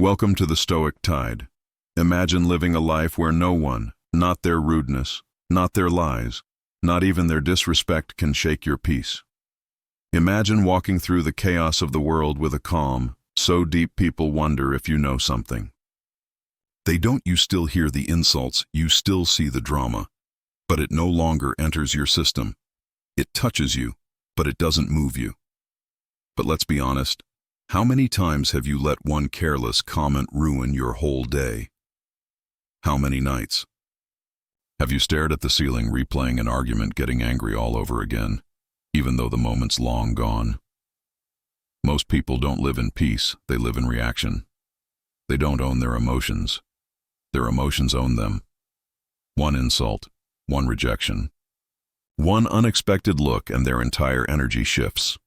Welcome to the Stoic tide. Imagine living a life where no one, not their rudeness, not their lies, not even their disrespect can shake your peace. Imagine walking through the chaos of the world with a calm, so deep people wonder if you know something. You still hear the insults, you still see the drama, but it no longer enters your system. It touches you, but it doesn't move you. But let's be honest, how many times have you let one careless comment ruin your whole day? How many nights? Have you stared at the ceiling replaying an argument, getting angry all over again, even though the moment's long gone? Most people don't live in peace, they live in reaction. They don't own their emotions. Their emotions own them. One insult, one rejection, one unexpected look, and their entire energy shifts.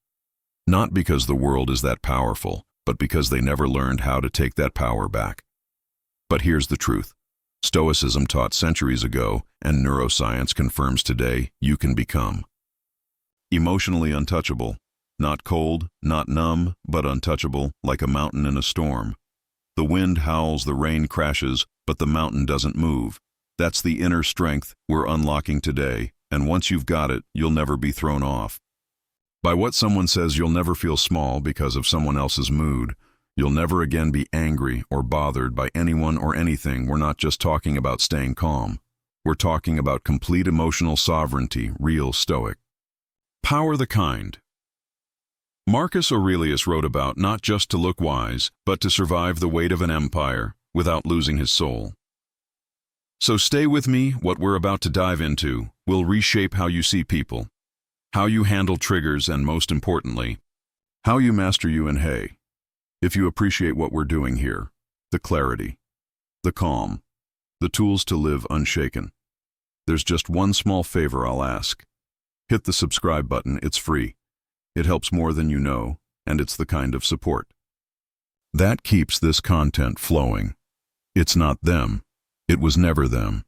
Not because the world is that powerful, but because they never learned how to take that power back. But here's the truth. Stoicism taught centuries ago, and neuroscience confirms today, you can become emotionally untouchable. Not cold, not numb, but untouchable, like a mountain in a storm. The wind howls, the rain crashes, but the mountain doesn't move. That's the inner strength we're unlocking today, and once you've got it, you'll never be thrown off by what someone says. You'll never feel small because of someone else's mood. You'll never again be angry or bothered by anyone or anything. We're not just talking about staying calm. We're talking about complete emotional sovereignty, real Stoic power, the kind Marcus Aurelius wrote about, not just to look wise, but to survive the weight of an empire without losing his soul. So stay with me. What we're about to dive into will reshape how you see people, how you handle triggers, and most importantly, how you master you. And hey, if you appreciate what we're doing here, the clarity, the calm, the tools to live unshaken, there's just one small favor I'll ask. Hit the subscribe button. It's free. It helps more than you know, and it's the kind of support that keeps this content flowing. It's not them. It was never them.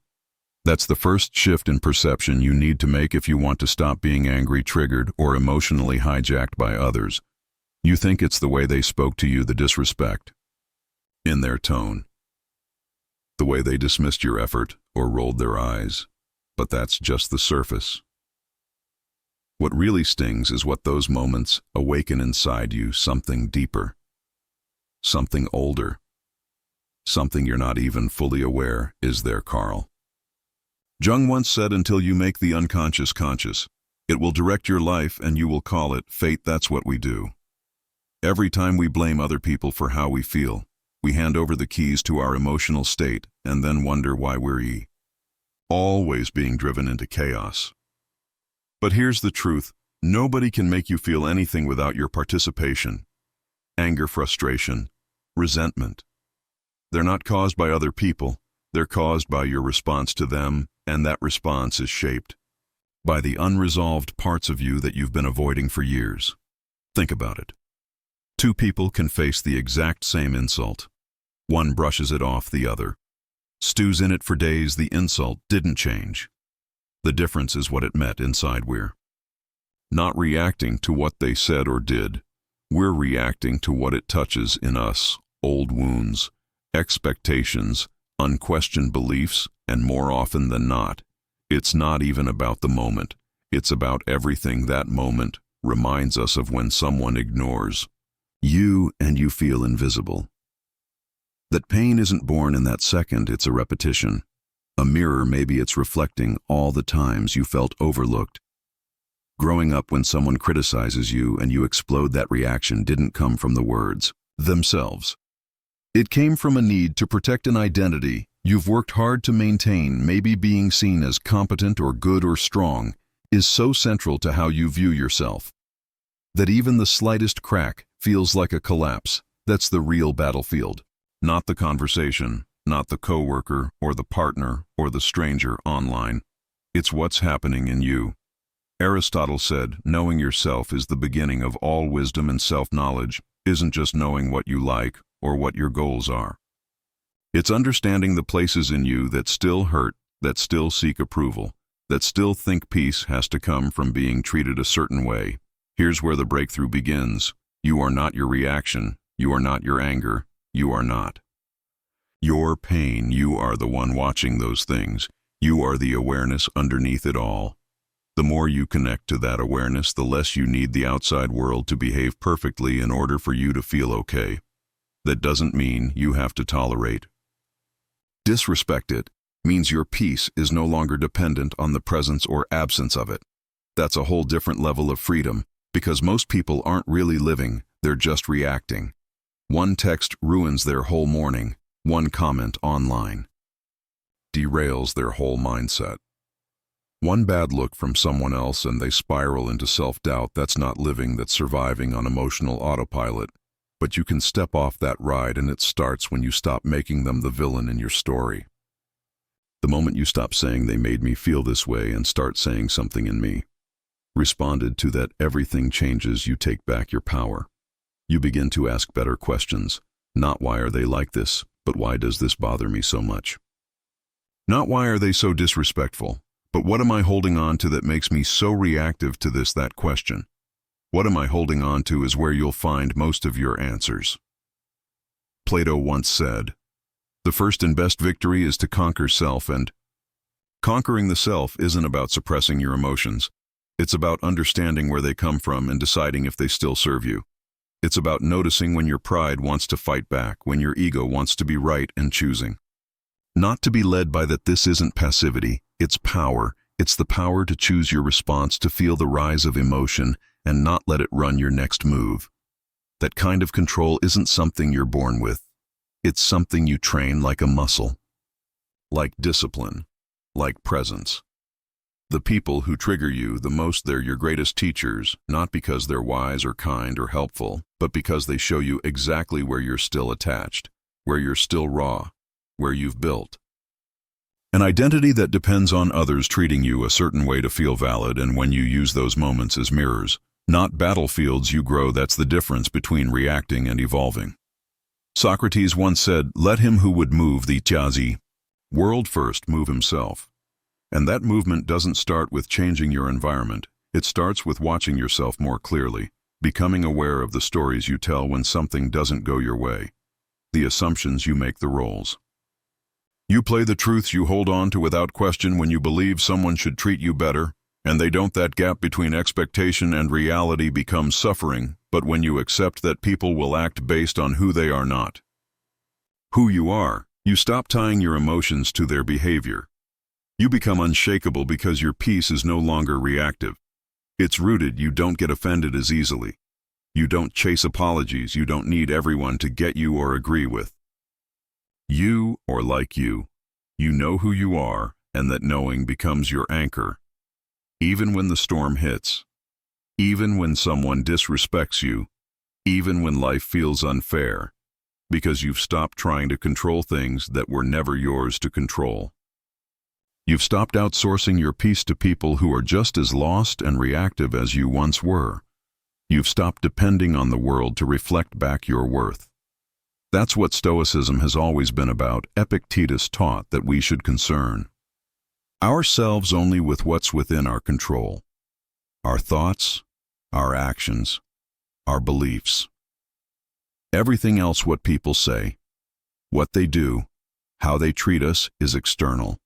That's the first shift in perception you need to make if you want to stop being angry, triggered, or emotionally hijacked by others. You think it's the way they spoke to you, the disrespect in their tone, the way they dismissed your effort or rolled their eyes, but that's just the surface. What really stings is what those moments awaken inside you, something deeper, something older, something you're not even fully aware is there. Carl Jung once said, until you make the unconscious conscious, it will direct your life and you will call it fate. That's what we do. Every time we blame other people for how we feel, we hand over the keys to our emotional state and then wonder why we're always being driven into chaos. But here's the truth. Nobody can make you feel anything without your participation. Anger, frustration, resentment. They're not caused by other people. They're caused by your response to them, and that response is shaped by the unresolved parts of you that you've been avoiding for years. Think about it. Two people can face the exact same insult. One brushes it off, the other stews in it for days. The insult didn't change. The difference is what it met inside. We're not reacting to what they said or did. We're reacting to what it touches in us. Old wounds, expectations, unquestioned beliefs, and more often than not, it's not even about the moment. It's about everything that moment reminds us of. When someone ignores you and you feel invisible. That pain isn't born in that second, it's a repetition. A mirror, maybe it's reflecting all the times you felt overlooked. Growing up, when someone criticizes you and you explode, that reaction didn't come from the words themselves. It came from a need to protect an identity you've worked hard to maintain. Maybe being seen as competent or good or strong is so central to how you view yourself that even the slightest crack feels like a collapse. That's the real battlefield, not the conversation, not the coworker or the partner or the stranger online. It's what's happening in you. Aristotle said, knowing yourself is the beginning of all wisdom, and self-knowledge isn't just knowing what you like or what your goals are. It's understanding the places in you that still hurt, that still seek approval, that still think peace has to come from being treated a certain way. Here's where the breakthrough begins. You are not your reaction. You are not your anger. you are not. Your pain, you are the one watching those things. You are the awareness underneath it all. The more you connect to that awareness, the less you need the outside world to behave perfectly in order for you to feel okay. That doesn't mean you have to tolerate. Disrespect it means your peace is no longer dependent on the presence or absence of it. That's a whole different level of freedom, because most people aren't really living, they're just reacting. One text ruins their whole morning. One comment online derails their whole mindset. One bad look from someone else and they spiral into self-doubt. That's not living, that's surviving on emotional autopilot. But you can step off that ride, and it starts when you stop making them the villain in your story. The moment you stop saying they made me feel this way and start saying something in me responded to that, everything changes. You take back your power. You begin to ask better questions. Not why are they like this, but why does this bother me so much? Not why are they so disrespectful, but what am I holding on to that makes me so reactive to this, that question? What am I holding on to is where you'll find most of your answers. Plato once said, "The first and best victory is to conquer self," and conquering the self isn't about suppressing your emotions. It's about understanding where they come from and deciding if they still serve you. It's about noticing when your pride wants to fight back, when your ego wants to be right, and choosing not to be led by that. This isn't passivity, it's power. It's the power to choose your response, to feel the rise of emotion and not let it run your next move. That kind of control isn't something you're born with. It's something you train like a muscle. Like discipline, like presence. The people who trigger you the most, they're your greatest teachers, not because they're wise or kind or helpful, but because they show you exactly where you're still attached, where you're still raw, where you've built an identity that depends on others treating you a certain way to feel valid. And when you use those moments as mirrors, not battlefields, you grow. That's the difference between reacting and evolving. Socrates once said, "Let him who would move the Tyazi world first move himself." And that movement doesn't start with changing your environment. It starts with watching yourself more clearly, becoming aware of the stories you tell when something doesn't go your way, the assumptions you make, the roles you play, the truths you hold on to without question when you believe someone should treat you better, and they don't. That gap between expectation and reality becomes suffering. But when you accept that people will act based on who they are, not who you are, you stop tying your emotions to their behavior. You become unshakable because your peace is no longer reactive. It's rooted. You don't get offended as easily. You don't chase apologies. You don't need everyone to get you or agree with you or like you. You know who you are, and that knowing becomes your anchor. Even when the storm hits, even when someone disrespects you, even when life feels unfair, because you've stopped trying to control things that were never yours to control. You've stopped outsourcing your peace to people who are just as lost and reactive as you once were. You've stopped depending on the world to reflect back your worth. That's what Stoicism has always been about. Epictetus taught that we should concern ourselves only with what's within our control. Our thoughts, our actions, our beliefs. Everything else, what people say, what they do, how they treat us, is external.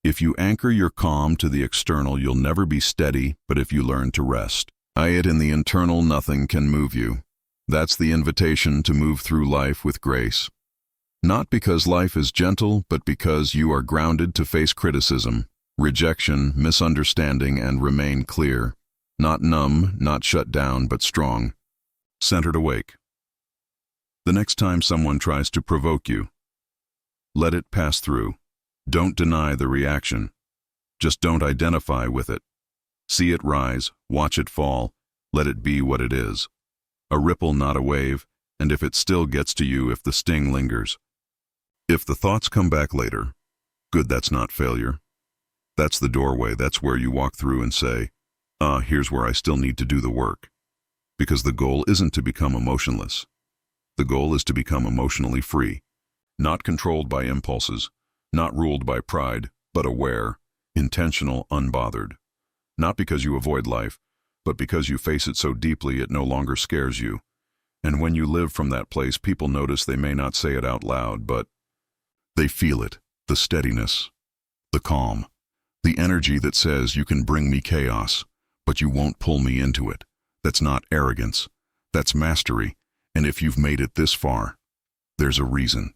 If you anchor your calm to the external, you'll never be steady. But if you learn to rest it in the internal, nothing can move you. That's the invitation to move through life with grace. Not because life is gentle, but because you are grounded to face criticism, rejection, misunderstanding, and remain clear. Not numb, not shut down, but strong, centered, awake. The next time someone tries to provoke you, let it pass through. Don't deny the reaction. Just don't identify with it. See it rise, watch it fall, let it be what it is. A ripple, not a wave, and if it still gets to you, if the sting lingers. If the thoughts come back later, good, that's not failure. That's the doorway. That's where you walk through and say, here's where I still need to do the work. Because the goal isn't to become emotionless. The goal is to become emotionally free, not controlled by impulses, not ruled by pride, but aware, intentional, unbothered. Not because you avoid life, but because you face it so deeply it no longer scares you. And when you live from that place, people notice. They may not say it out loud, but they feel it, the steadiness, the calm, the energy that says you can bring me chaos, but you won't pull me into it. That's not arrogance. That's mastery. And if you've made it this far, there's a reason.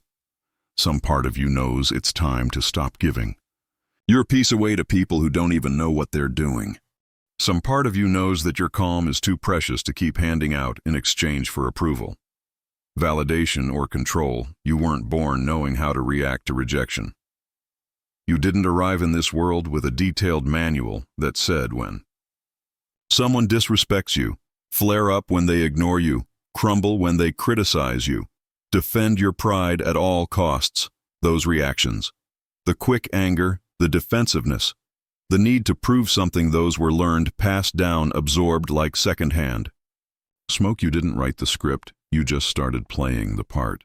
Some part of you knows it's time to stop giving your peace away to people who don't even know what they're doing. Some part of you knows that your calm is too precious to keep handing out in exchange for approval, validation, or control. You weren't born knowing how to react to rejection. You didn't arrive in this world with a detailed manual that said when someone disrespects you, flare up when they ignore you, crumble when they criticize you, defend your pride at all costs. Those reactions, the quick anger, the defensiveness, the need to prove something, those were learned, passed down, absorbed like secondhand smoke. You didn't write the script, you just started playing the part.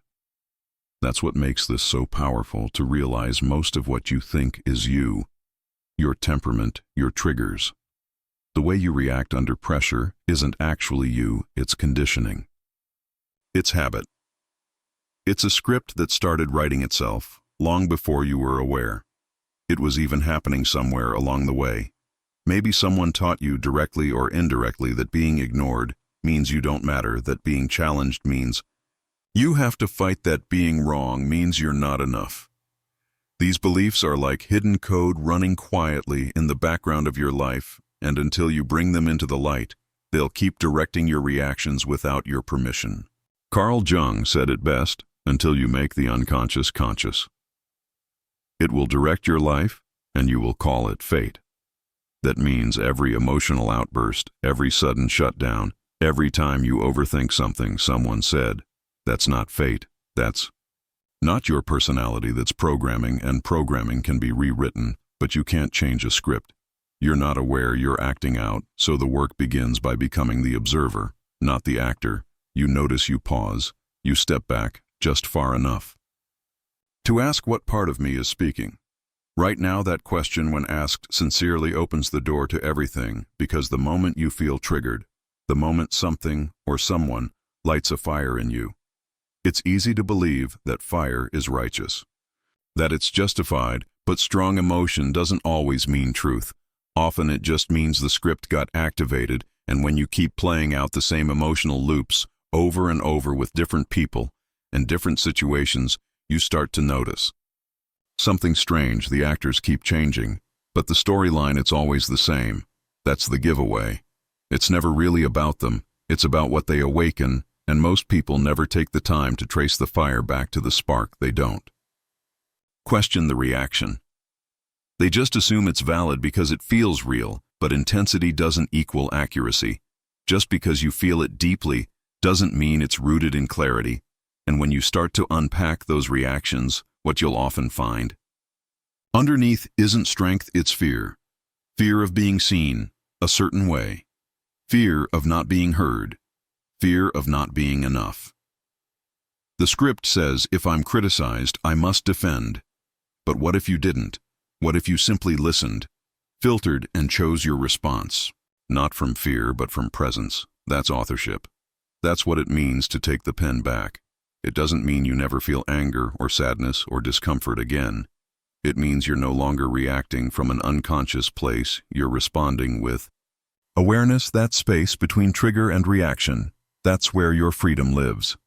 That's what makes this so powerful, to realize most of what you think is you, your temperament, your triggers. The way you react under pressure isn't actually you, it's conditioning. It's habit. It's a script that started writing itself long before you were aware. It was even happening somewhere along the way. Maybe someone taught you directly or indirectly that being ignored means you don't matter, that being challenged means you have to fight, that being wrong means you're not enough. These beliefs are like hidden code running quietly in the background of your life, and until you bring them into the light, they'll keep directing your reactions without your permission. Carl Jung said it best, until you make the unconscious conscious. It will direct your life, and you will call it fate. That means every emotional outburst, every sudden shutdown, every time you overthink something someone said, that's not fate, that's not your personality. That's programming, and programming can be rewritten, but you can't change a script. You're not aware you're acting out, so the work begins by becoming the observer, not the actor. You notice, you pause, you step back just far enough to ask, what part of me is speaking? Right now, that question, when asked sincerely, opens the door to everything, because the moment you feel triggered, the moment something or someone lights a fire in you, it's easy to believe that fire is righteous, that it's justified, but strong emotion doesn't always mean truth. Often it just means the script got activated, and when you keep playing out the same emotional loops over and over with different people and different situations, you start to notice something strange. The actors keep changing, but the storyline, it's always the same. That's the giveaway. It's never really about them, it's about what they awaken, and most people never take the time to trace the fire back to the spark. They don't question the reaction. They just assume it's valid because it feels real, but intensity doesn't equal accuracy. Just because you feel it deeply doesn't mean it's rooted in clarity. And when you start to unpack those reactions, what you'll often find underneath isn't strength, it's fear. Fear of being seen a certain way. Fear of not being heard. Fear of not being enough. The script says, if I'm criticized, I must defend. But what if you didn't? What if you simply listened, filtered, and chose your response? Not from fear, but from presence. That's authorship. That's what it means to take the pen back. It doesn't mean you never feel anger or sadness or discomfort again. It means you're no longer reacting from an unconscious place. You're responding with awareness. That space between trigger and reaction, that's where your freedom lives.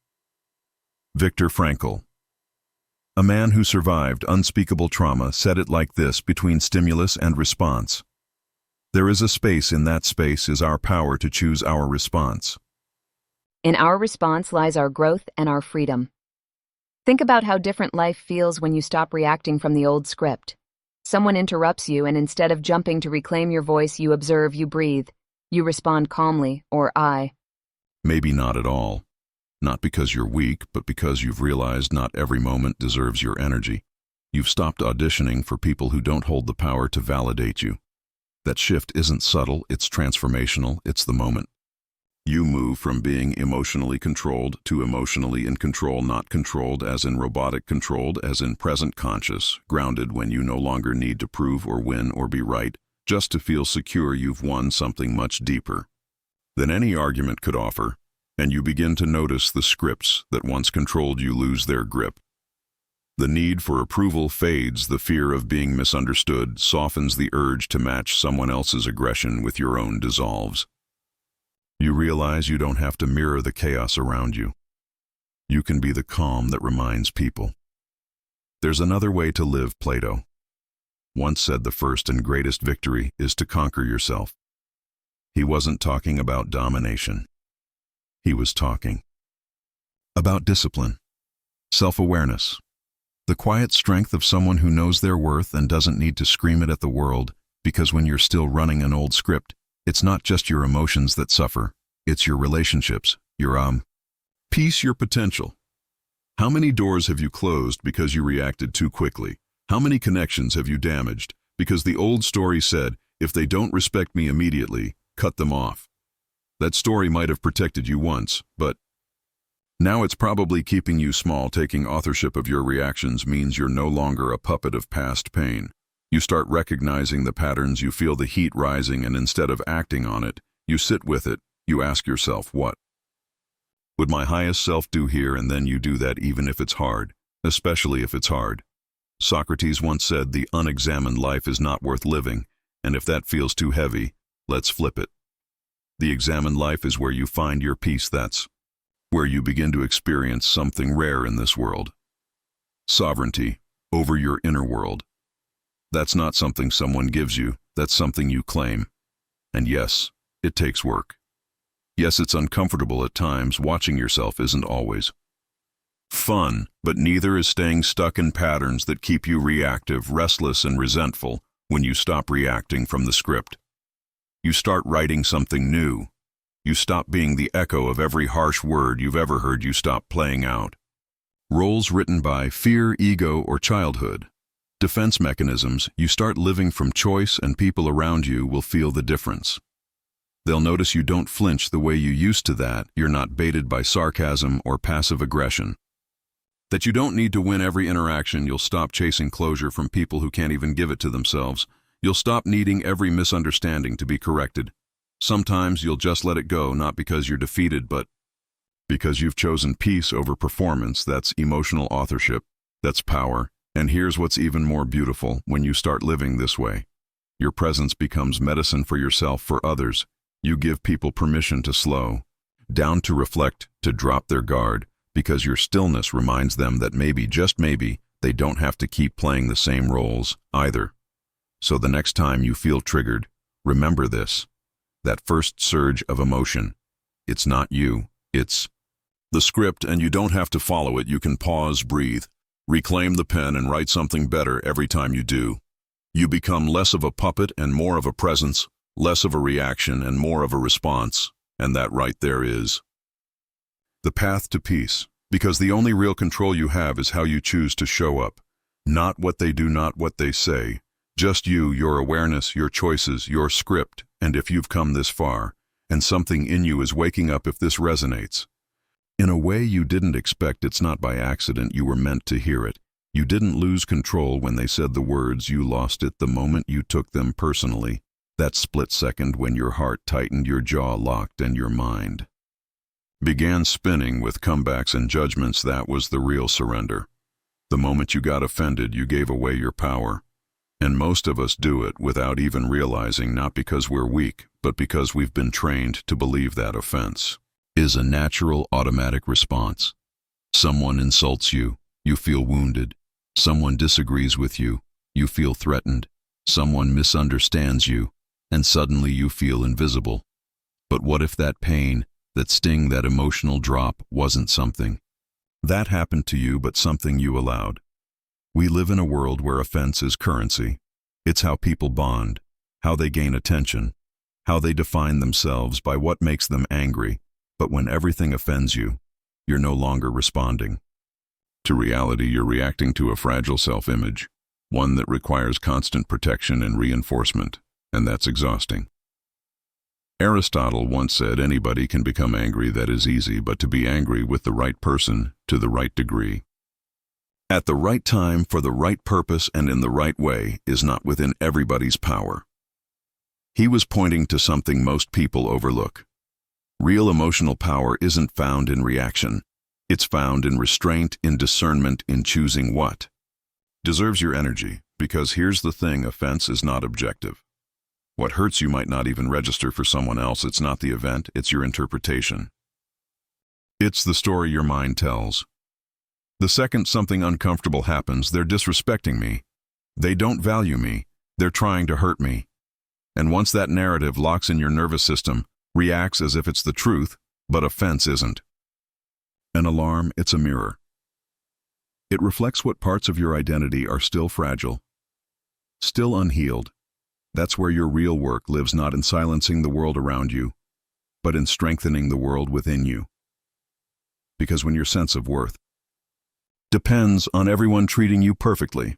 Viktor Frankl, a man who survived unspeakable trauma, said it like this: between stimulus and response, there is a space. In that space is our power to choose our response. In our response lies our growth and our freedom. Think about how different life feels when you stop reacting from the old script. Someone interrupts you, and instead of jumping to reclaim your voice, you observe, you breathe. You respond calmly, or maybe not at all. Not because you're weak, but because you've realized not every moment deserves your energy. You've stopped auditioning for people who don't hold the power to validate you. That shift isn't subtle, it's transformational, it's the moment. You move from being emotionally controlled to emotionally in control, not controlled as in robotic, controlled as in present conscious, grounded when you no longer need to prove or win or be right, just to feel secure you've won something much deeper than any argument could offer. and you begin to notice the scripts that once controlled you lose their grip. The need for approval fades, the fear of being misunderstood softens, the urge to match someone else's aggression with your own dissolves. You realize you don't have to mirror the chaos around you. You can be the calm that reminds people. There's another way to live, Plato once said. The first and greatest victory is to conquer yourself. He wasn't talking about domination. He was talking about discipline, self-awareness, the quiet strength of someone who knows their worth and doesn't need to scream it at the world, because when you're still running an old script, it's not just your emotions that suffer, it's your relationships, your peace, your potential. How many doors have you closed because you reacted too quickly? How many connections have you damaged because the old story said, if they don't respect me immediately, cut them off? That story might have protected you once, but now it's probably keeping you small. Taking authorship of your reactions means you're no longer a puppet of past pain. You start recognizing the patterns, you feel the heat rising, and instead of acting on it, you sit with it. You ask yourself, what would my highest self do here? And then you do that even if it's hard, especially if it's hard. Socrates once said, the unexamined life is not worth living, and if that feels too heavy, let's flip it. The examined life is where you find your peace. That's where you begin to experience something rare in this world. Sovereignty over your inner world. That's not something someone gives you, that's something you claim. And yes, it takes work. Yes, it's uncomfortable at times. Watching yourself isn't always fun, but neither is staying stuck in patterns that keep you reactive, restless, and resentful. When you stop reacting from the script, you start writing something new. You stop being the echo of every harsh word you've ever heard. You stop playing out roles written by fear, ego, or childhood. Defense mechanisms. You start living from choice, and people around you will feel the difference. They'll notice you don't flinch the way you used to, that you're not baited by sarcasm or passive aggression, that you don't need to win every interaction. You'll stop chasing closure from people who can't even give it to themselves. You'll stop needing every misunderstanding to be corrected. Sometimes you'll just let it go, not because you're defeated, but because you've chosen peace over performance. That's emotional authorship. That's power. And here's what's even more beautiful: when you start living this way, your presence becomes medicine for yourself, for others. You give people permission to slow down, to reflect, to drop their guard, because your stillness reminds them that maybe, just maybe, they don't have to keep playing the same roles either. So the next time you feel triggered, remember this: that first surge of emotion, it's not you, it's the script, and you don't have to follow it. You can pause, breathe, reclaim the pen, and write something better. Every time you do, you become less of a puppet and more of a presence, less of a reaction and more of a response. And that right there is the path to peace, because the only real control you have is how you choose to show up. Not what they do, not what they say, just you, your awareness, your choices, your script. And if you've come this far, and something in you is waking up, if this resonates in a way you didn't expect, it's not by accident. You were meant to hear it. You didn't lose control when they said the words. You lost it the moment you took them personally. That split second when your heart tightened, your jaw locked, and your mind began spinning with comebacks and judgments. That was the real surrender. The moment you got offended, you gave away your power. And most of us do it without even realizing, not because we're weak, but because we've been trained to believe that offense is a natural, automatic response. Someone insults you, you feel wounded. Someone disagrees with you, you feel threatened. Someone misunderstands you, and suddenly you feel invisible. But what if that pain, that sting, that emotional drop wasn't something that happened to you, but something you allowed? We live in a world where offense is currency. It's how people bond, how they gain attention, how they define themselves by what makes them angry. But when everything offends you, you're no longer responding to reality. You're reacting to a fragile self-image, one that requires constant protection and reinforcement, and that's exhausting. Aristotle once said, anybody can become angry, that is easy, but to be angry with the right person, to the right degree, at the right time, for the right purpose, and in the right way, is not within everybody's power. He was pointing to something most people overlook: Real emotional power isn't found in reaction. It's found in restraint, in discernment, in choosing what deserves your energy. Because here's the thing, offense is not objective. What hurts you might not even register for someone else. It's not the event, it's your interpretation. It's the story your mind tells. The second something uncomfortable happens, they're disrespecting me. They don't value me. They're trying to hurt me. And once that narrative locks in your nervous system, reacts as if it's the truth, but offense isn't. An alarm, it's a mirror. It reflects what parts of your identity are still fragile, still unhealed. That's where your real work lives, not in silencing the world around you, but in strengthening the world within you. Because when your sense of worth depends on everyone treating you perfectly,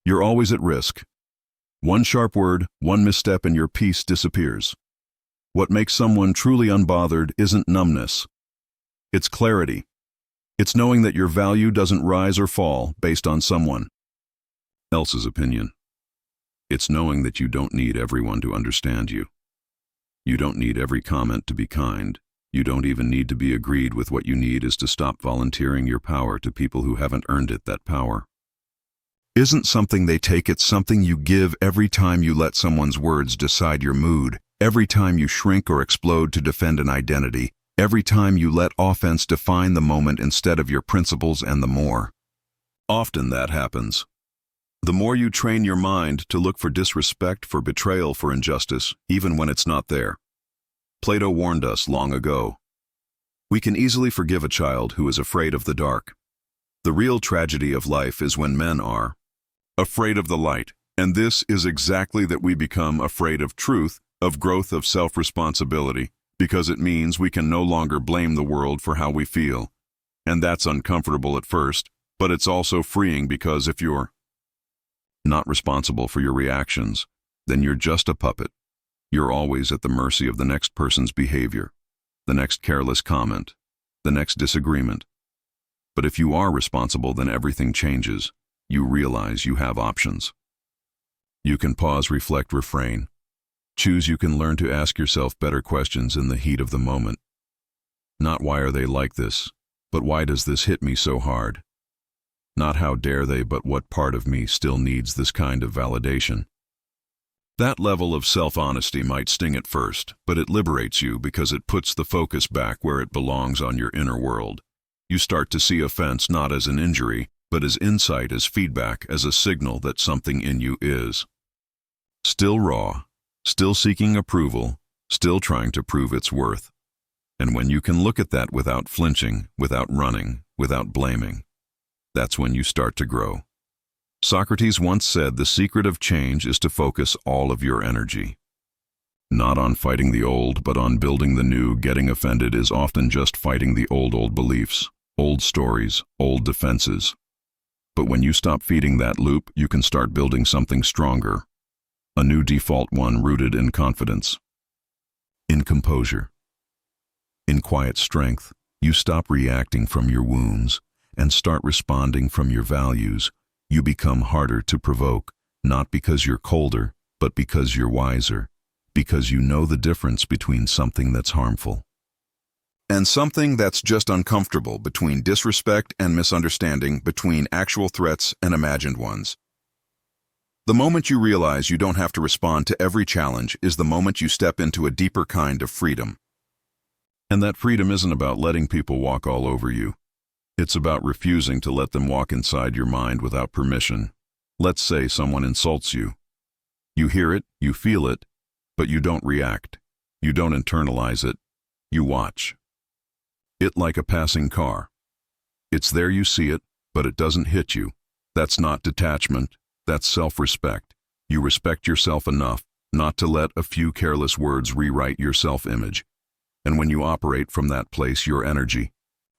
you're always at risk. One sharp word, one misstep, and your peace disappears. What makes someone truly unbothered isn't numbness. It's clarity. It's knowing that your value doesn't rise or fall based on someone else's opinion. It's knowing that you don't need everyone to understand you. You don't need every comment to be kind. You don't even need to be agreed with. What you need is to stop volunteering your power to people who haven't earned it. That power isn't something they take, it's something you give. Every time you let someone's words decide your mood, every time you shrink or explode to defend an identity, every time you let offense define the moment instead of your principles, and the more often that happens, the more you train your mind to look for disrespect, for betrayal, for injustice, even when it's not there. Plato warned us long ago. We can easily forgive a child who is afraid of the dark. The real tragedy of life is when men are afraid of the light, and this is exactly that we become afraid of truth, of growth, of self-responsibility, because it means we can no longer blame the world for how we feel. And that's uncomfortable at first, but it's also freeing, because if you're not responsible for your reactions, then you're just a puppet. You're always at the mercy of the next person's behavior, the next careless comment, the next disagreement. But if you are responsible, then everything changes. You realize you have options. You can pause, reflect, refrain. Choose. You can learn to ask yourself better questions in the heat of the moment. Not why are they like this, but why does this hit me so hard? Not how dare they, but what part of me still needs this kind of validation? That level of self-honesty might sting at first, but it liberates you because it puts the focus back where it belongs, on your inner world. You start to see offense not as an injury, but as insight, as feedback, as a signal that something in you is still raw, still seeking approval, still trying to prove its worth. And when you can look at that without flinching, without running, without blaming, that's when you start to grow. Socrates once said, the secret of change is to focus all of your energy not on fighting the old, but on building the new. Getting offended is often just fighting the old beliefs, old stories, old defenses. But when you stop feeding that loop, you can start building something stronger, a new default, one rooted in confidence, in composure, in quiet strength. You stop reacting from your wounds and start responding from your values. You become harder to provoke, not because you're colder, but because you're wiser, because you know the difference between something that's harmful and something that's just uncomfortable, between disrespect and misunderstanding, between actual threats and imagined ones. The moment you realize you don't have to respond to every challenge is the moment you step into a deeper kind of freedom. And that freedom isn't about letting people walk all over you. It's about refusing to let them walk inside your mind without permission. Let's say someone insults you. You hear it, you feel it, but you don't react. You don't internalize it. You watch it like a passing car. It's there, you see it, but it doesn't hit you. That's not detachment, that's self-respect. You respect yourself enough not to let a few careless words rewrite your self-image. And when you operate from that place, your energy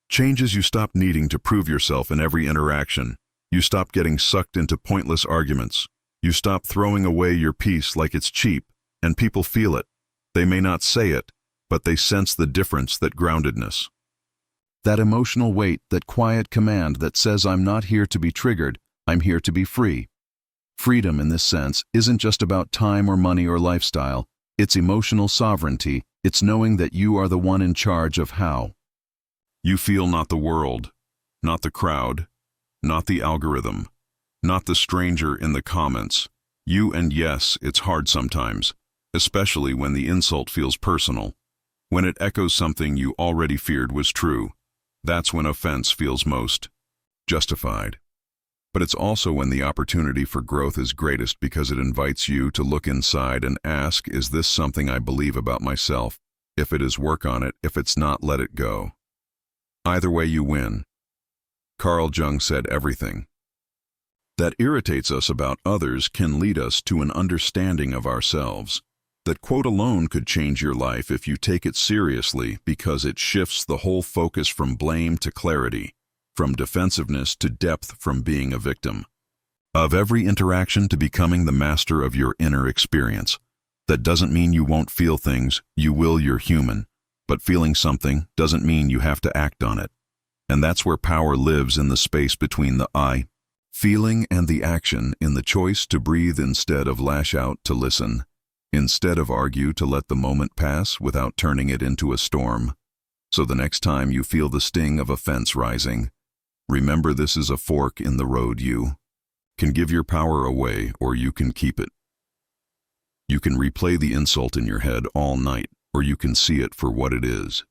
changes. You stop needing to prove yourself in every interaction. You stop getting sucked into pointless arguments. You stop throwing away your peace like it's cheap, and people feel it. They may not say it, but they sense the difference, that groundedness. That emotional weight, that quiet command that says, I'm not here to be triggered, I'm here to be free. Freedom in this sense isn't just about time or money or lifestyle. It's emotional sovereignty. It's knowing that you are the one in charge of how. You feel, not the world, not the crowd, not the algorithm, not the stranger in the comments. You. And yes, it's hard sometimes, especially when the insult feels personal. When it echoes something you already feared was true. That's when offense feels most justified. But it's also when the opportunity for growth is greatest, because it invites you to look inside and ask, is this something I believe about myself? If it is, work on it. If it's not, let it go. Either way, you win. Carl Jung said everything that irritates us about others can lead us to an understanding of ourselves. That quote alone could change your life if you take it seriously, because it shifts the whole focus from blame to clarity, from defensiveness to depth, from being a victim of every interaction to becoming the master of your inner experience. That doesn't mean you won't feel things. You will, you're human. But feeling something doesn't mean you have to act on it. And that's where power lives, in the space between the I, feeling, and the action, in the choice to breathe instead of lash out, to listen instead of argue, to let the moment pass without turning it into a storm. So the next time you feel the sting of offense rising, remember, this is a fork in the road. You can give your power away, or you can keep it. You can replay the insult in your head all night, or you can see it for what it is.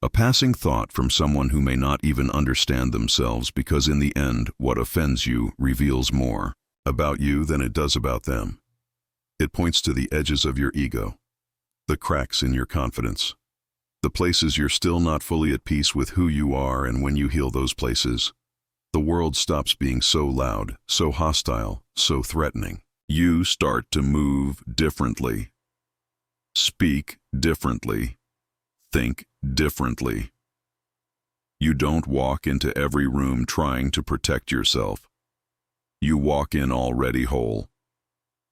A passing thought from someone who may not even understand themselves, because in the end, what offends you reveals more about you than it does about them. It points to the edges of your ego, the cracks in your confidence, the places you're still not fully at peace with who you are. And when you heal those places, the world stops being so loud, so hostile, so threatening. You start to move differently, speak differently, think differently. You don't walk into every room trying to protect yourself. You walk in already whole.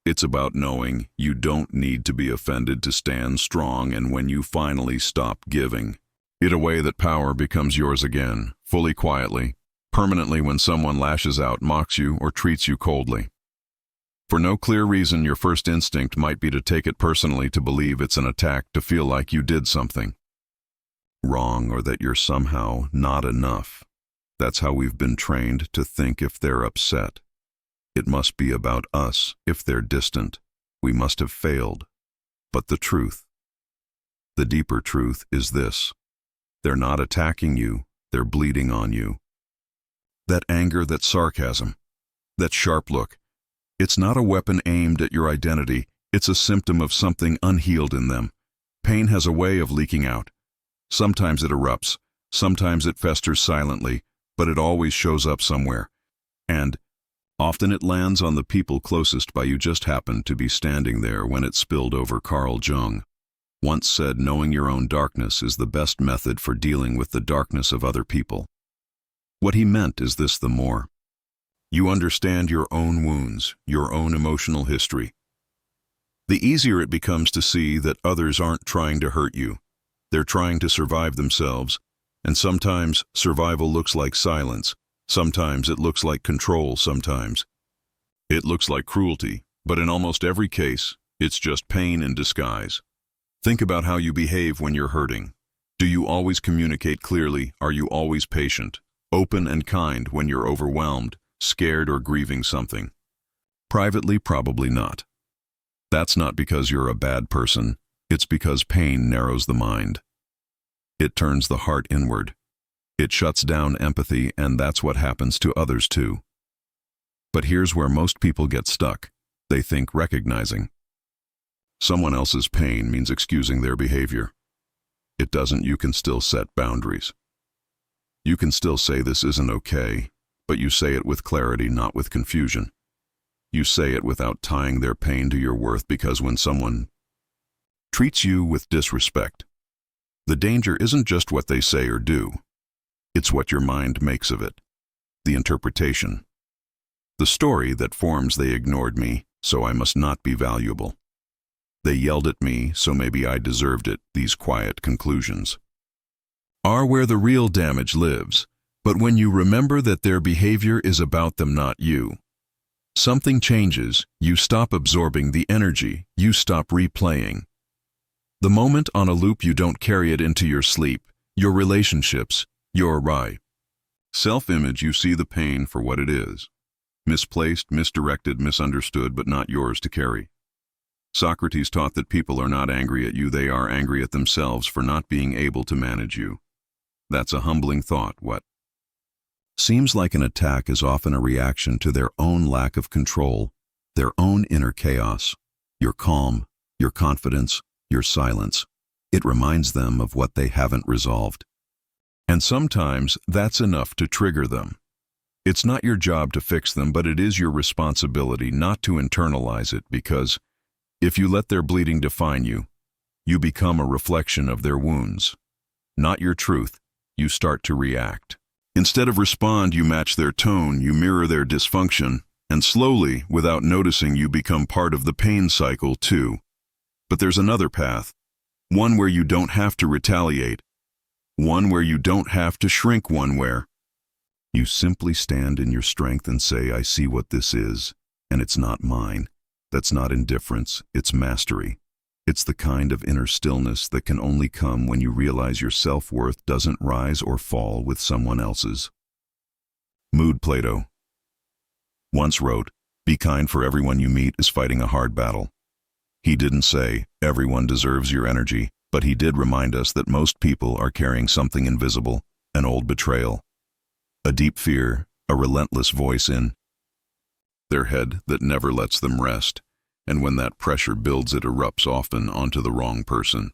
It's about knowing you don't need to be offended to stand strong, and when you finally stop giving it away, that power becomes yours again, fully, quietly, permanently. When someone lashes out, mocks you, or treats you coldly, for no clear reason, your first instinct might be to take it personally, to believe it's an attack, to feel like you did something wrong, or that you're somehow not enough. That's how we've been trained to think. If they're upset, it must be about us. If they're distant, we must have failed. But the truth, the deeper truth, is this: they're not attacking you, they're bleeding on you. That anger, that sarcasm, that sharp look, it's not a weapon aimed at your identity, it's a symptom of something unhealed in them. Pain has a way of leaking out. Sometimes it erupts, sometimes it festers silently, but it always shows up somewhere. And often it lands on the people closest by you. Just happened to be standing there when it spilled over. Carl Jung once said, knowing your own darkness is the best method for dealing with the darkness of other people. What he meant is this: the more you understand your own wounds, your own emotional history, the easier it becomes to see that others aren't trying to hurt you. They're trying to survive themselves. And sometimes survival looks like silence. Sometimes it looks like control. Sometimes it looks like cruelty. But in almost every case, it's just pain in disguise. Think about how you behave when you're hurting. Do you always communicate clearly? Are you always patient, open, and kind when you're overwhelmed, scared, or grieving something? Privately, probably not. That's not because you're a bad person. It's because pain narrows the mind. It turns the heart inward. It shuts down empathy, and that's what happens to others too. But here's where most people get stuck. They think recognizing someone else's pain means excusing their behavior. It doesn't. You can still set boundaries. You can still say this isn't okay, but you say it with clarity, not with confusion. You say it without tying their pain to your worth, because when someone treats you with disrespect, the danger isn't just what they say or do. It's what your mind makes of it, the interpretation, the story that forms. They ignored me, so I must not be valuable. They yelled at me, so maybe I deserved it. These quiet conclusions are where the real damage lives. But when you remember that their behavior is about them, not you, something changes. You stop absorbing the energy. You stop replaying The moment on a loop, you don't carry it into your sleep, your relationships, your self-image. You see the pain for what it is. Misplaced, misdirected, misunderstood, but not yours to carry. Socrates taught that people are not angry at you, they are angry at themselves for not being able to manage you. That's a humbling thought. What seems like an attack is often a reaction to their own lack of control, their own inner chaos. Your calm, your confidence, your silence. It reminds them of what they haven't resolved. And sometimes that's enough to trigger them. It's not your job to fix them, but it is your responsibility not to internalize it, because if you let their bleeding define you, you become a reflection of their wounds. Not your truth, you start to react. Instead of respond, you match their tone, you mirror their dysfunction, and slowly, without noticing, you become part of the pain cycle too. But there's another path, one where you don't have to retaliate, one where you don't have to shrink, one where you simply stand in your strength and say, I see what this is, and it's not mine. That's not indifference, it's mastery. It's the kind of inner stillness that can only come when you realize your self-worth doesn't rise or fall with someone else's. Mood. Plato once wrote, "Be kind, for everyone you meet is fighting a hard battle." He didn't say, everyone deserves your energy, but he did remind us that most people are carrying something invisible, an old betrayal, a deep fear, a relentless voice in their head that never lets them rest, and when that pressure builds, it erupts often onto the wrong person.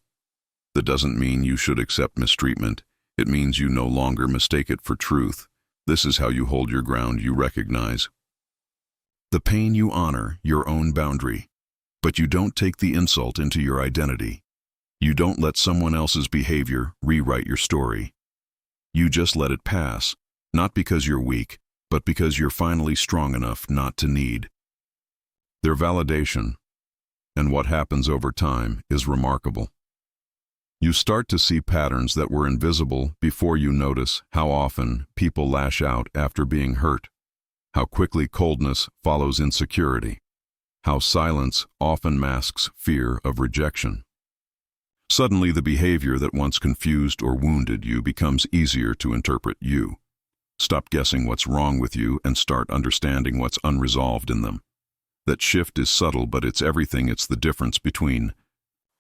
That doesn't mean you should accept mistreatment, it means you no longer mistake it for truth. This is how you hold your ground. You recognize the pain, you honor your own boundary, but you don't take the insult into your identity. You don't let someone else's behavior rewrite your story. You just let it pass, not because you're weak, but because you're finally strong enough not to need their validation. And what happens over time is remarkable. You start to see patterns that were invisible before you notice how often people lash out after being hurt, how quickly coldness follows insecurity, how silence often masks fear of rejection. Suddenly, the behavior that once confused or wounded you becomes easier to interpret. You stop guessing what's wrong with you and start understanding what's unresolved in them. That shift is subtle, but it's everything. It's the difference between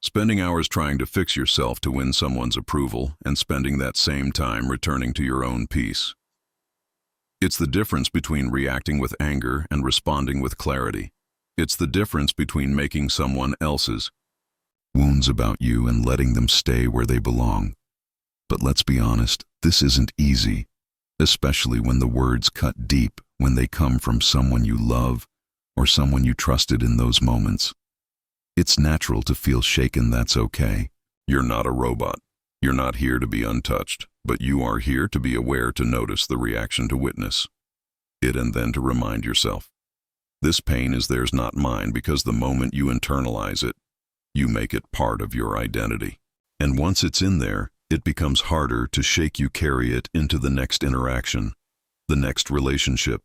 spending hours trying to fix yourself to win someone's approval and spending that same time returning to your own peace. It's the difference between reacting with anger and responding with clarity. It's the difference between making someone else's wounds about you and letting them stay where they belong. But let's be honest, this isn't easy, especially when the words cut deep, when they come from someone you love or someone you trusted in those moments. It's natural to feel shaken. That's okay. You're not a robot. You're not here to be untouched, but you are here to be aware, to notice the reaction, to witness it, and then to remind yourself, this pain is theirs, not mine, because the moment you internalize it, you make it part of your identity. And once it's in there, it becomes harder to shake. You carry it into the next interaction, the next relationship,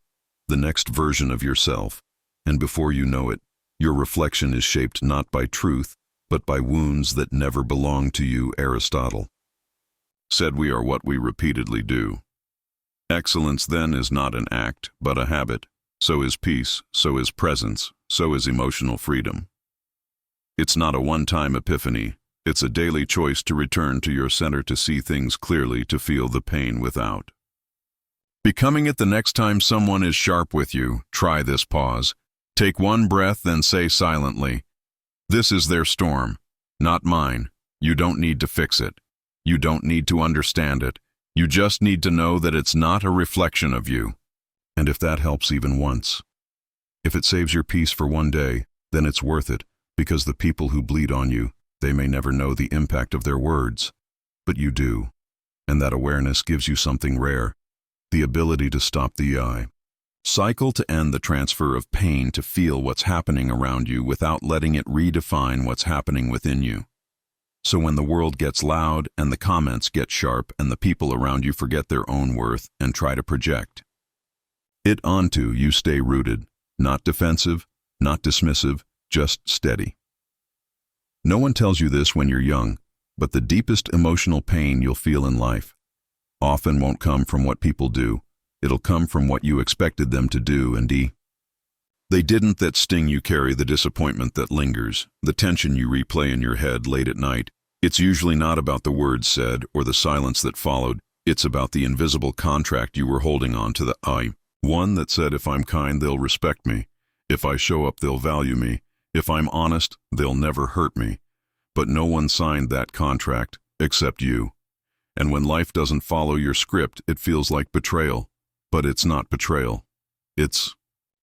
the next version of yourself, and before you know it, your reflection is shaped not by truth, but by wounds that never belonged to you. Aristotle said, we are what we repeatedly do. Excellence then is not an act, but a habit. So is peace, so is presence, so is emotional freedom. It's not a one-time epiphany, it's a daily choice to return to your center, to see things clearly, to feel the pain without becoming it. The next time someone is sharp with you, try this pause. Take one breath, then say silently, this is their storm, not mine. You don't need to fix it. You don't need to understand it. You just need to know that it's not a reflection of you. And if that helps even once, if it saves your peace for one day, then it's worth it, because the people who bleed on you, they may never know the impact of their words, but you do. And that awareness gives you something rare, the ability to stop the cycle, to end the transfer of pain, to feel what's happening around you without letting it redefine what's happening within you. So when the world gets loud and the comments get sharp and the people around you forget their own worth and try to project it onto you, stay rooted, not defensive, not dismissive, just steady. No one tells you this when you're young, but the deepest emotional pain you'll feel in life often won't come from what people do. It'll come from what you expected them to do, and they didn't. That sting you carry, the disappointment that lingers, the tension you replay in your head late at night. It's usually not about the words said or the silence that followed. It's about the invisible contract you were holding on to, the one that said, if I'm kind, they'll respect me. If I show up, they'll value me. If I'm honest, they'll never hurt me. But no one signed that contract except you. And when life doesn't follow your script, it feels like betrayal. But it's not betrayal. It's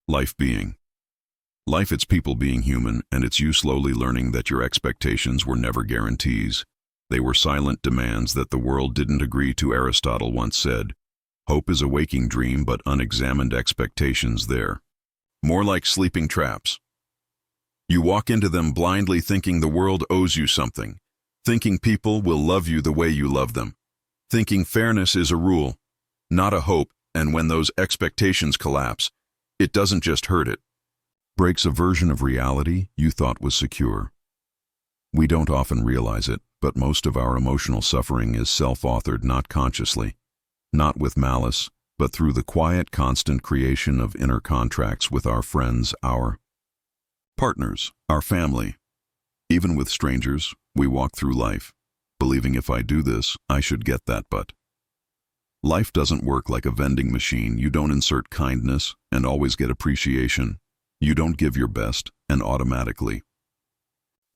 life being. Life, it's people being human, and it's you slowly learning that your expectations were never guarantees. They were silent demands that the world didn't agree to. Aristotle once said, "Hope is a waking dream, but unexamined expectations there. More like sleeping traps. You walk into them blindly thinking the world owes you something, thinking people will love you the way you love them, thinking fairness is a rule, not a hope, and when those expectations collapse, it doesn't just hurt, it breaks a version of reality you thought was secure." We don't often realize it, but most of our emotional suffering is self-authored, not consciously, not with malice, but through the quiet, constant creation of inner contracts with our friends, our partners, our family. Even with strangers, we walk through life, believing if I do this, I should get that, but life doesn't work like a vending machine. You don't insert kindness and always get appreciation. You don't give your best and automatically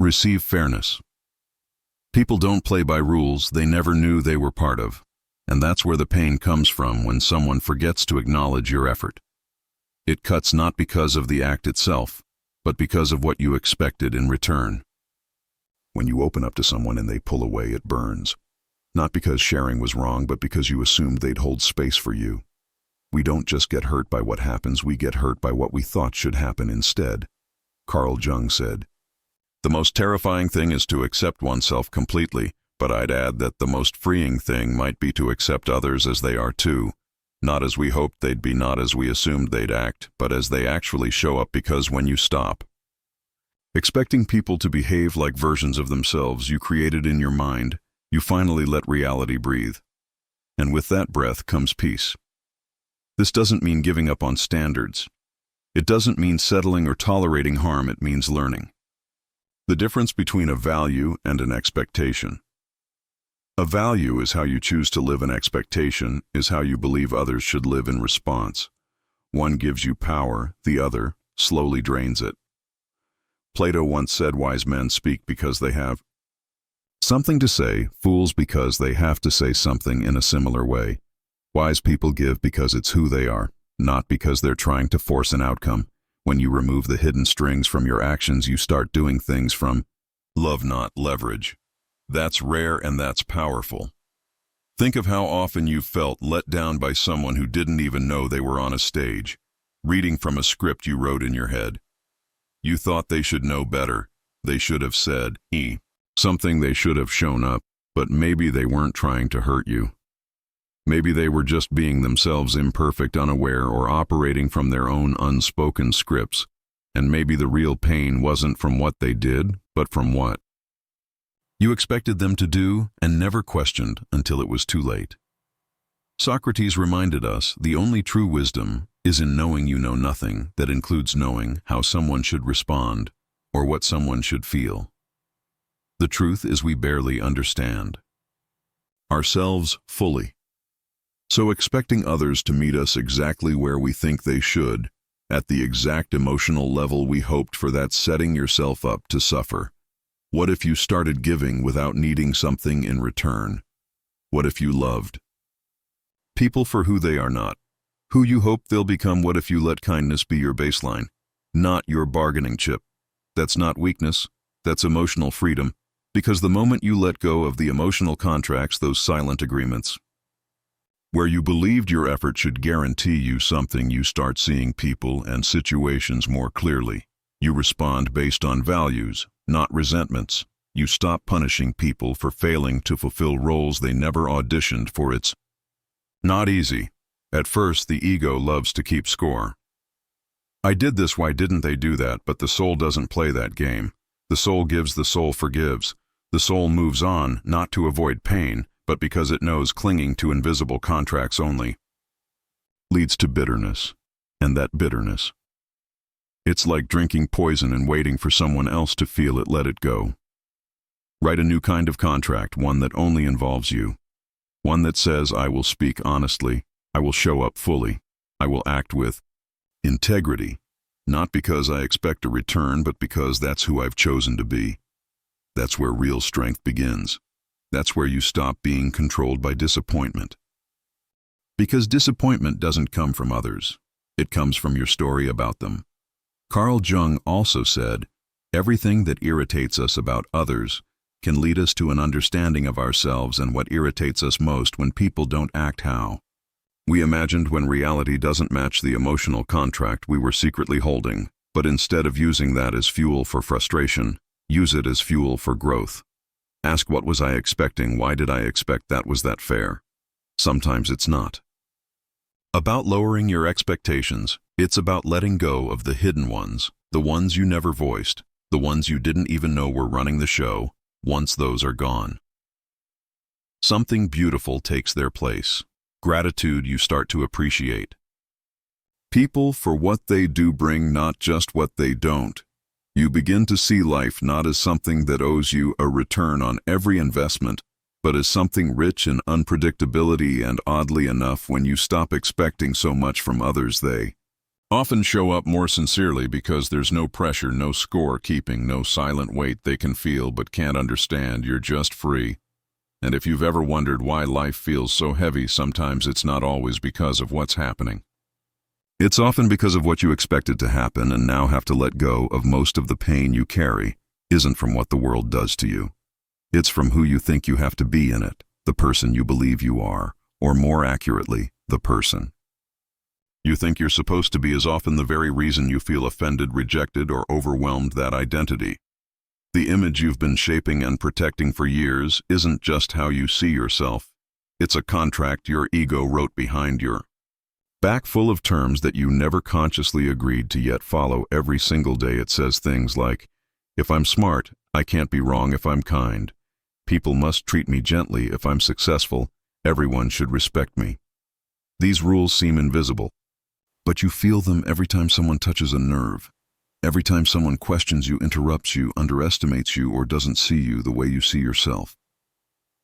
receive fairness. People don't play by rules they never knew they were part of. And that's where the pain comes from when someone forgets to acknowledge your effort. It cuts not because of the act itself, but because of what you expected in return. When you open up to someone and they pull away, it burns. Not because sharing was wrong, but because you assumed they'd hold space for you. We don't just get hurt by what happens, we get hurt by what we thought should happen instead. Carl Jung said, "The most terrifying thing is to accept oneself completely, but I'd add that the most freeing thing might be to accept others as they are too. Not as we hoped they'd be, not as we assumed they'd act, but as they actually show up, because when you stop expecting people to behave like versions of themselves you created in your mind, you finally let reality breathe. And with that breath comes peace. This doesn't mean giving up on standards. It doesn't mean settling or tolerating harm, it means learning the difference between a value and an expectation. A value is how you choose to live, an expectation is how you believe others should live in response. One gives you power, the other slowly drains it. Plato once said, "Wise men speak because they have something to say, fools because they have to say something in a similar way. Wise people give because it's who they are, not because they're trying to force an outcome. When you remove the hidden strings from your actions, you start doing things from love, not leverage. That's rare and that's powerful. Think of how often you've felt let down by someone who didn't even know they were on a stage, reading from a script you wrote in your head. You thought they should know better. They should have said something, they should have shown up, but maybe they weren't trying to hurt you. Maybe they were just being themselves, imperfect, unaware, or operating from their own unspoken scripts. And maybe the real pain wasn't from what they did, but from what you expected them to do and never questioned until it was too late. Socrates reminded us the only true wisdom is in knowing you know nothing. That includes knowing how someone should respond or what someone should feel. The truth is we barely understand ourselves fully. So expecting others to meet us exactly where we think they should, at the exact emotional level we hoped for, that's setting yourself up to suffer. What if you started giving without needing something in return? What if you loved people for who they are, not who you hope they'll become? What if you let kindness be your baseline, not your bargaining chip? That's not weakness, that's emotional freedom, because the moment you let go of the emotional contracts, those silent agreements, where you believed your effort should guarantee you something, you start seeing people and situations more clearly. You respond based on values, not resentments. You stop punishing people for failing to fulfill roles they never auditioned for. It's not easy. At first, the ego loves to keep score. I did this, why didn't they do that? But the soul doesn't play that game. The soul gives, the soul forgives. The soul moves on, not to avoid pain, but because it knows clinging to invisible contracts only leads to bitterness, and that bitterness. It's like drinking poison and waiting for someone else to feel it, let it go. Write a new kind of contract, one that only involves you. One that says, I will speak honestly, I will show up fully, I will act with integrity, not because I expect a return, but because that's who I've chosen to be. That's where real strength begins. That's where you stop being controlled by disappointment. Because disappointment doesn't come from others. It comes from your story about them. Carl Jung also said, everything that irritates us about others can lead us to an understanding of ourselves, and what irritates us most when people don't act how we imagined, when reality doesn't match the emotional contract we were secretly holding. But instead of using that as fuel for frustration, use it as fuel for growth. Ask, what was I expecting? Why did I expect that? Was that fair? Sometimes it's not. About lowering your expectations, it's about letting go of the hidden ones, the ones you never voiced, the ones you didn't even know were running the show. Once those are gone, something beautiful takes their place. Gratitude you start to appreciate. People for what they do bring, not just what they don't. You begin to see life not as something that owes you a return on every investment, but as something rich in unpredictability, and oddly enough, when you stop expecting so much from others, they often show up more sincerely because there's no pressure, no score keeping, no silent weight they can feel but can't understand. You're just free. And if you've ever wondered why life feels so heavy, sometimes it's not always because of what's happening. It's often because of what you expected to happen and now have to let go of. Most of the pain you carry isn't from what the world does to you. It's from who you think you have to be in it, the person you believe you are, or more accurately, the person you think you're supposed to be is often the very reason you feel offended, rejected, or overwhelmed. That identity, the image you've been shaping and protecting for years, isn't just how you see yourself. It's a contract your ego wrote behind your back, full of terms that you never consciously agreed to yet follow every single day. It says things like, if I'm smart, I can't be wrong. If I'm kind, people must treat me gently. If I'm successful, everyone should respect me. These rules seem invisible, but you feel them every time someone touches a nerve, every time someone questions you, interrupts you, underestimates you, or doesn't see you the way you see yourself.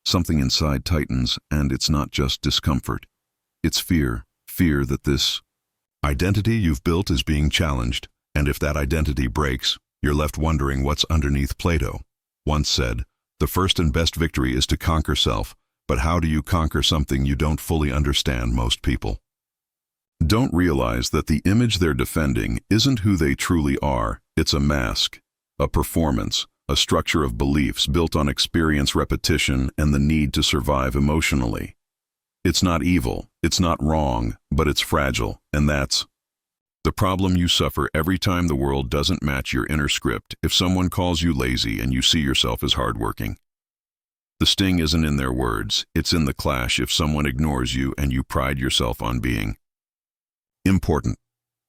Something inside tightens, and it's not just discomfort. It's fear that this identity you've built is being challenged, and if that identity breaks, you're left wondering what's underneath. Plato once said, the first and best victory is to conquer self, but how do you conquer something you don't fully understand? Most people don't realize that the image they're defending isn't who they truly are. It's a mask, a performance, a structure of beliefs built on experience, repetition, and the need to survive emotionally. It's not evil, it's not wrong, but it's fragile, and that's the problem. You suffer every time the world doesn't match your inner script. If someone calls you lazy and you see yourself as hardworking, the sting isn't in their words, it's in the clash. If someone ignores you and you pride yourself on being important,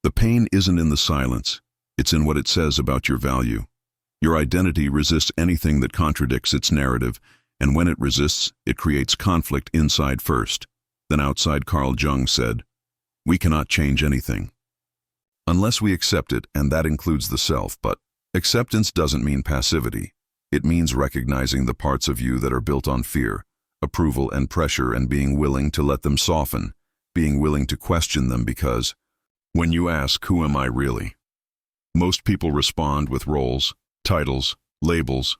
the pain isn't in the silence, it's in what it says about your value. Your identity resists anything that contradicts its narrative, and when it resists, it creates conflict inside first, then outside. Carl Jung said, we cannot change anything unless we accept it, and that includes the self. But acceptance doesn't mean passivity. It means recognizing the parts of you that are built on fear, approval, and pressure, and being willing to let them soften, being willing to question them, because when you ask, who am I really? Most people respond with roles, titles, labels.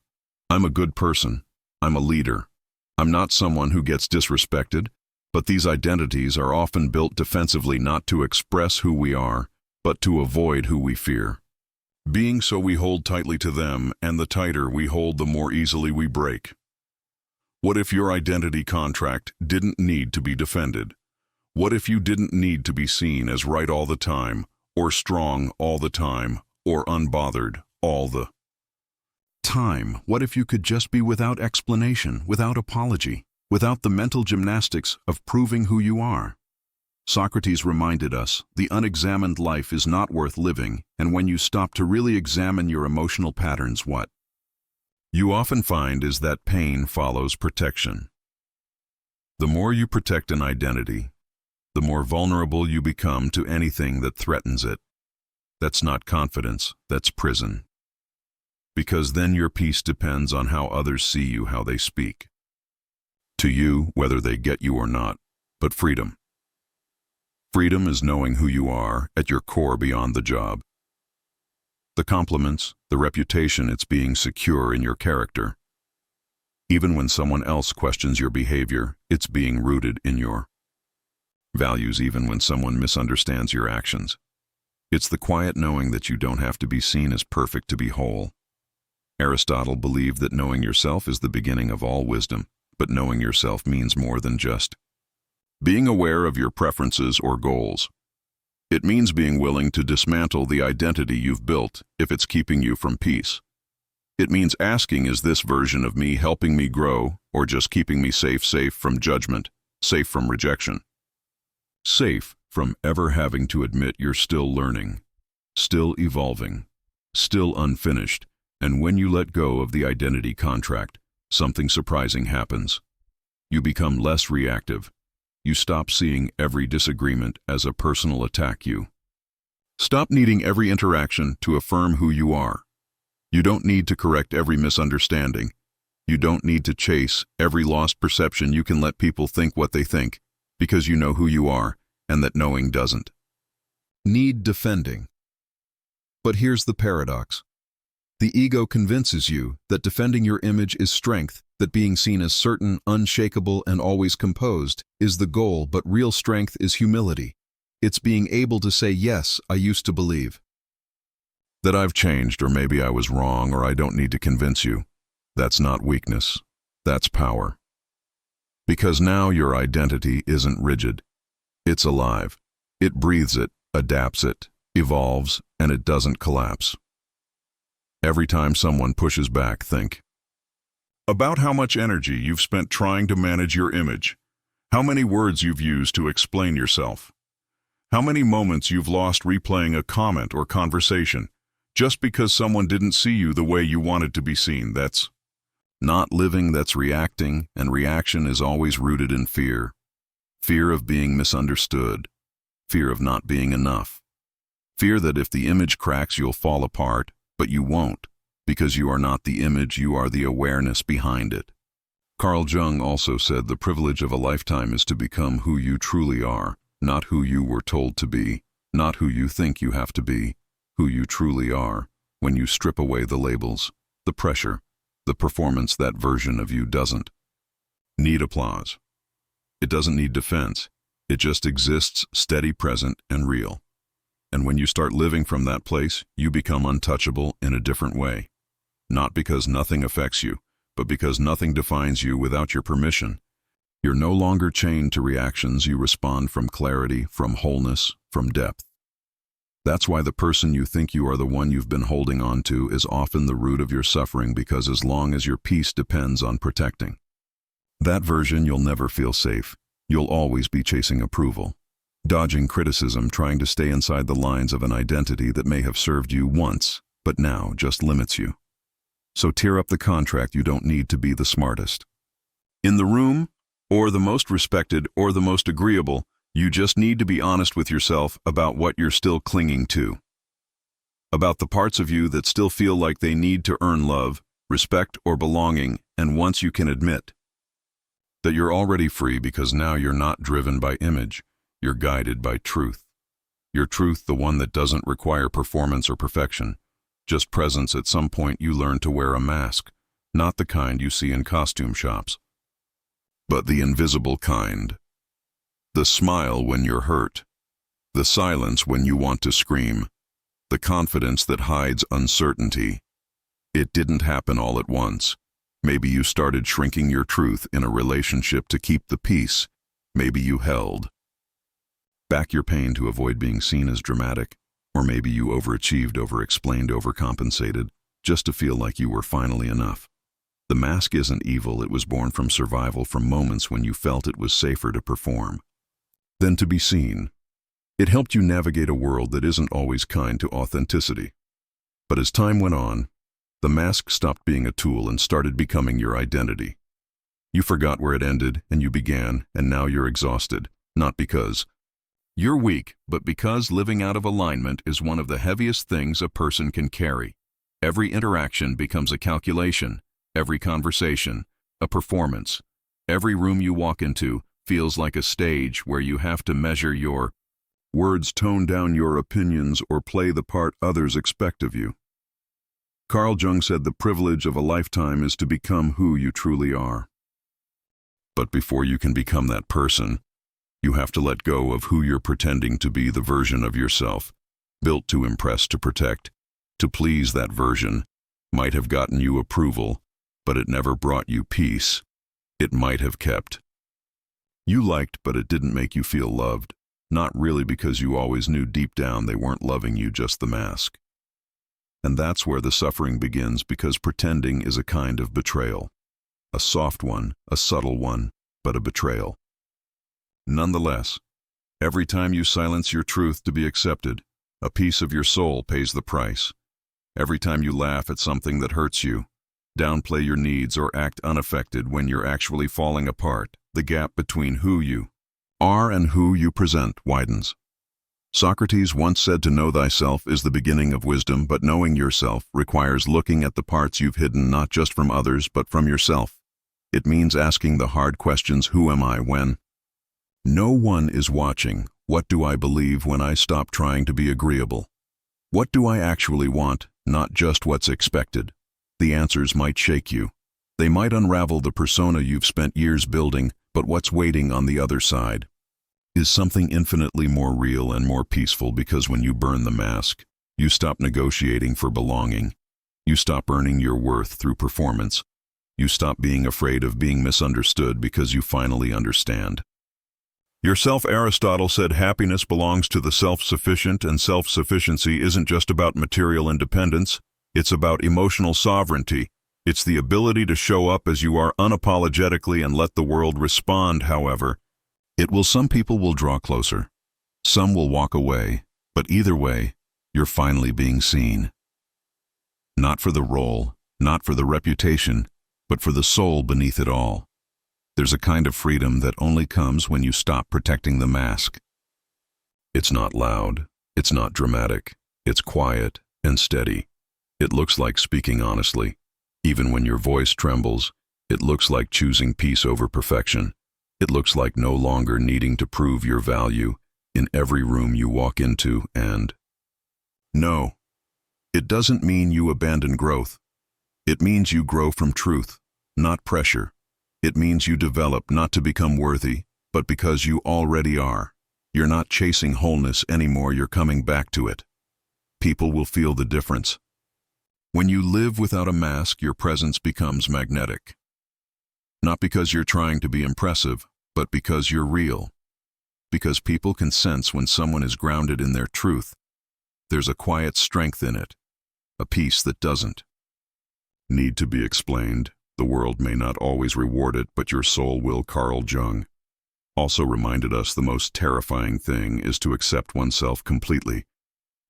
I'm a good person. I'm a leader. I'm not someone who gets disrespected. But these identities are often built defensively, not to express who we are, but to avoid who we fear being. So we hold tightly to them, and the tighter we hold, the more easily we break. What if your identity contract didn't need to be defended? What if you didn't need to be seen as right all the time, or strong all the time, or unbothered all the time? What if you could just be without explanation, without apology, without the mental gymnastics of proving who you are? Socrates reminded us, the unexamined life is not worth living, and when you stop to really examine your emotional patterns, what you often find is that pain follows protection. The more you protect an identity, the more vulnerable you become to anything that threatens it. That's not confidence, that's prison. Because then your peace depends on how others see you, how they speak. To you, whether they get you or not, but freedom. Freedom is knowing who you are at your core beyond the job. The compliments, the reputation, it's being secure in your character. Even when someone else questions your behavior, it's being rooted in your values. Even when someone misunderstands your actions, it's the quiet knowing that you don't have to be seen as perfect to be whole. Aristotle believed that knowing yourself is the beginning of all wisdom, but knowing yourself means more than just being aware of your preferences or goals. It means being willing to dismantle the identity you've built if it's keeping you from peace. It means asking, is this version of me helping me grow or just keeping me safe from judgment, safe from rejection, safe from ever having to admit you're still learning, still evolving, still unfinished. And when you let go of the identity contract, something surprising happens. You become less reactive. You stop seeing every disagreement as a personal attack. You stop needing every interaction to affirm who you are. You don't need to correct every misunderstanding. You don't need to chase every lost perception. You can let people think what they think, because you know who you are, and that knowing doesn't need defending. But here's the paradox. The ego convinces you that defending your image is strength, that being seen as certain, unshakable, and always composed is the goal, but real strength is humility. It's being able to say, yes, I used to believe that I've changed, or maybe I was wrong, or I don't need to convince you. That's not weakness, that's power. Because now your identity isn't rigid. It's alive. It breathes it, adapts it, evolves, and it doesn't collapse. Every time someone pushes back, think about how much energy you've spent trying to manage your image, how many words you've used to explain yourself, how many moments you've lost replaying a comment or conversation just because someone didn't see you the way you wanted to be seen. That's not living, that's reacting, and reaction is always rooted in fear. Fear of being misunderstood, fear of not being enough, fear that if the image cracks you'll fall apart. But you won't, because you are not the image, you are the awareness behind it. Carl Jung also said the privilege of a lifetime is to become who you truly are, not who you were told to be, not who you think you have to be, who you truly are. When you strip away the labels, the pressure, the performance, that version of you doesn't need applause. It doesn't need defense. It just exists, steady, present, and real. And when you start living from that place, you become untouchable in a different way. Not because nothing affects you, but because nothing defines you without your permission. You're no longer chained to reactions. You respond from clarity, from wholeness, from depth. That's why the person you think you are, the one you've been holding on to, is often the root of your suffering, because as long as your peace depends on protecting that version, you'll never feel safe. You'll always be chasing approval, dodging criticism, trying to stay inside the lines of an identity that may have served you once, but now just limits you. So tear up the contract. You don't need to be the smartest in the room, or the most respected, or the most agreeable. You just need to be honest with yourself about what you're still clinging to, about the parts of you that still feel like they need to earn love, respect, or belonging. And once you can admit that you're already free, because now you're not driven by image, you're guided by truth. Your truth, the one that doesn't require performance or perfection, just presence. At some point you learn to wear a mask, not the kind you see in costume shops, but the invisible kind. The smile when you're hurt, the silence when you want to scream, the confidence that hides uncertainty. It didn't happen all at once. Maybe you started shrinking your truth in a relationship to keep the peace. Maybe you held back your pain to avoid being seen as dramatic, or maybe you overachieved, overexplained, overcompensated, just to feel like you were finally enough. The mask isn't evil. It was born from survival, from moments when you felt it was safer to perform than to be seen. It helped you navigate a world that isn't always kind to authenticity. But as time went on, The mask stopped being a tool and started becoming your identity. You forgot where it ended and you began, and now you're exhausted, not because you're weak, but because living out of alignment is one of the heaviest things a person can carry. Every interaction becomes a calculation, every conversation, a performance. Every room you walk into feels like a stage where you have to measure your words, tone down your opinions, or play the part others expect of you. Carl Jung said the privilege of a lifetime is to become who you truly are. But before you can become that person, you have to let go of who you're pretending to be, the version of yourself, built to impress, to protect, to please. That version might have gotten you approval, but it never brought you peace. It might have kept you liked, but it didn't make you feel loved. Not really, because you always knew deep down they weren't loving you, just the mask. And that's where the suffering begins, because pretending is a kind of betrayal. A soft one, a subtle one, but a betrayal. Nonetheless, every time you silence your truth to be accepted, a piece of your soul pays the price. Every time you laugh at something that hurts you, downplay your needs, or act unaffected when you're actually falling apart, the gap between who you are and who you present widens. Socrates once said, to know thyself is the beginning of wisdom, but knowing yourself requires looking at the parts you've hidden, not just from others, but from yourself. It means asking the hard questions: who am I when no one is watching? What do I believe when I stop trying to be agreeable? What do I actually want, not just what's expected? The answers might shake you. They might unravel the persona you've spent years building, but what's waiting on the other side is something infinitely more real and more peaceful, because when you burn the mask, you stop negotiating for belonging. You stop earning your worth through performance. You stop being afraid of being misunderstood, because you finally understand yourself. Aristotle said happiness belongs to the self-sufficient, and self-sufficiency isn't just about material independence, it's about emotional sovereignty. It's the ability to show up as you are unapologetically and let the world respond however it will. Some people will draw closer, some will walk away, but either way, you're finally being seen. Not for the role, not for the reputation, but for the soul beneath it all. There's a kind of freedom that only comes when you stop protecting the mask. It's not loud, it's not dramatic, it's quiet and steady. It looks like speaking honestly, even when your voice trembles. It looks like choosing peace over perfection. It looks like no longer needing to prove your value in every room you walk into. And no, it doesn't mean you abandon growth. It means you grow from truth, not pressure. It means you develop not to become worthy, but because you already are. You're not chasing wholeness anymore, you're coming back to it. People will feel the difference. When you live without a mask, your presence becomes magnetic. Not because you're trying to be impressive, but because you're real. Because people can sense when someone is grounded in their truth. There's a quiet strength in it, a peace that doesn't need to be explained. The world may not always reward it, but your soul will. Carl Jung also reminded us the most terrifying thing is to accept oneself completely.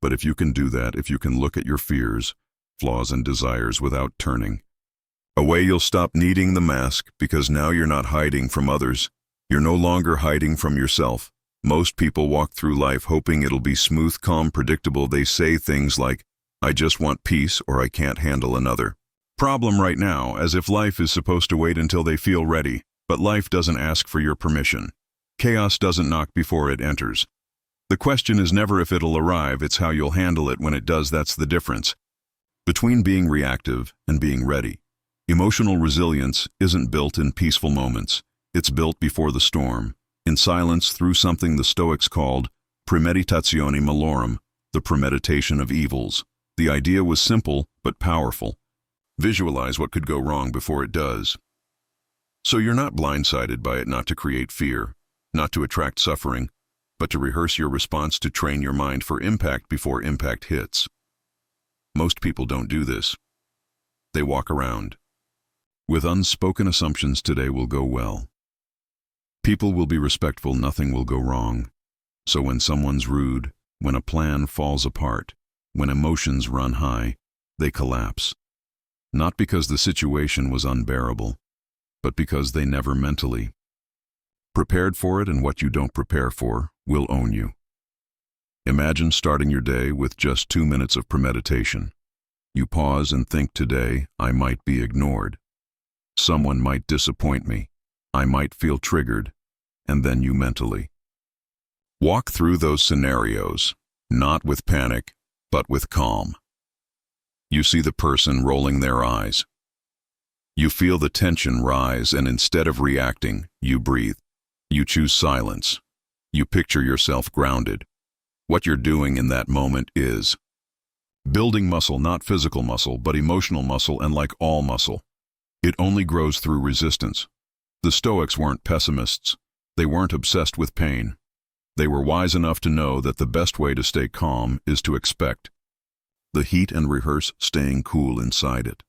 But if you can do that, if you can look at your fears, flaws and desires without turning away, you'll stop needing the mask, because now you're not hiding from others. You're no longer hiding from yourself. Most people walk through life hoping it'll be smooth, calm, predictable. They say things like, I just want peace, or I can't handle another problem right now, as if life is supposed to wait until they feel ready. But life doesn't ask for your permission. Chaos doesn't knock before it enters. The question is never if it'll arrive, it's how you'll handle it when it does. That's the difference between being reactive and being ready. Emotional resilience isn't built in peaceful moments. It's built before the storm, in silence, through something the Stoics called premeditatione malorum, the premeditation of evils. The idea was simple but powerful. Visualize what could go wrong before it does. So you're not blindsided by it, not to create fear, not to attract suffering, but to rehearse your response, to train your mind for impact before impact hits. Most people don't do this. They walk around with unspoken assumptions: today will go well. People will be respectful, nothing will go wrong. So when someone's rude, when a plan falls apart, when emotions run high, they collapse. Not because the situation was unbearable, but because they never mentally prepared for it, and what you don't prepare for will own you. Imagine starting your day with just 2 minutes of premeditation. You pause and think, today I might be ignored. Someone might disappoint me. I might feel triggered. And then you mentally walk through those scenarios, not with panic, but with calm. You see the person rolling their eyes. You feel the tension rise, and instead of reacting, you breathe. You choose silence. You picture yourself grounded. What you're doing in that moment is building muscle, not physical muscle, but emotional muscle, and like all muscle, it only grows through resistance. The Stoics weren't pessimists. They weren't obsessed with pain. They were wise enough to know that the best way to stay calm is to expect the heat and rehearse staying cool inside it.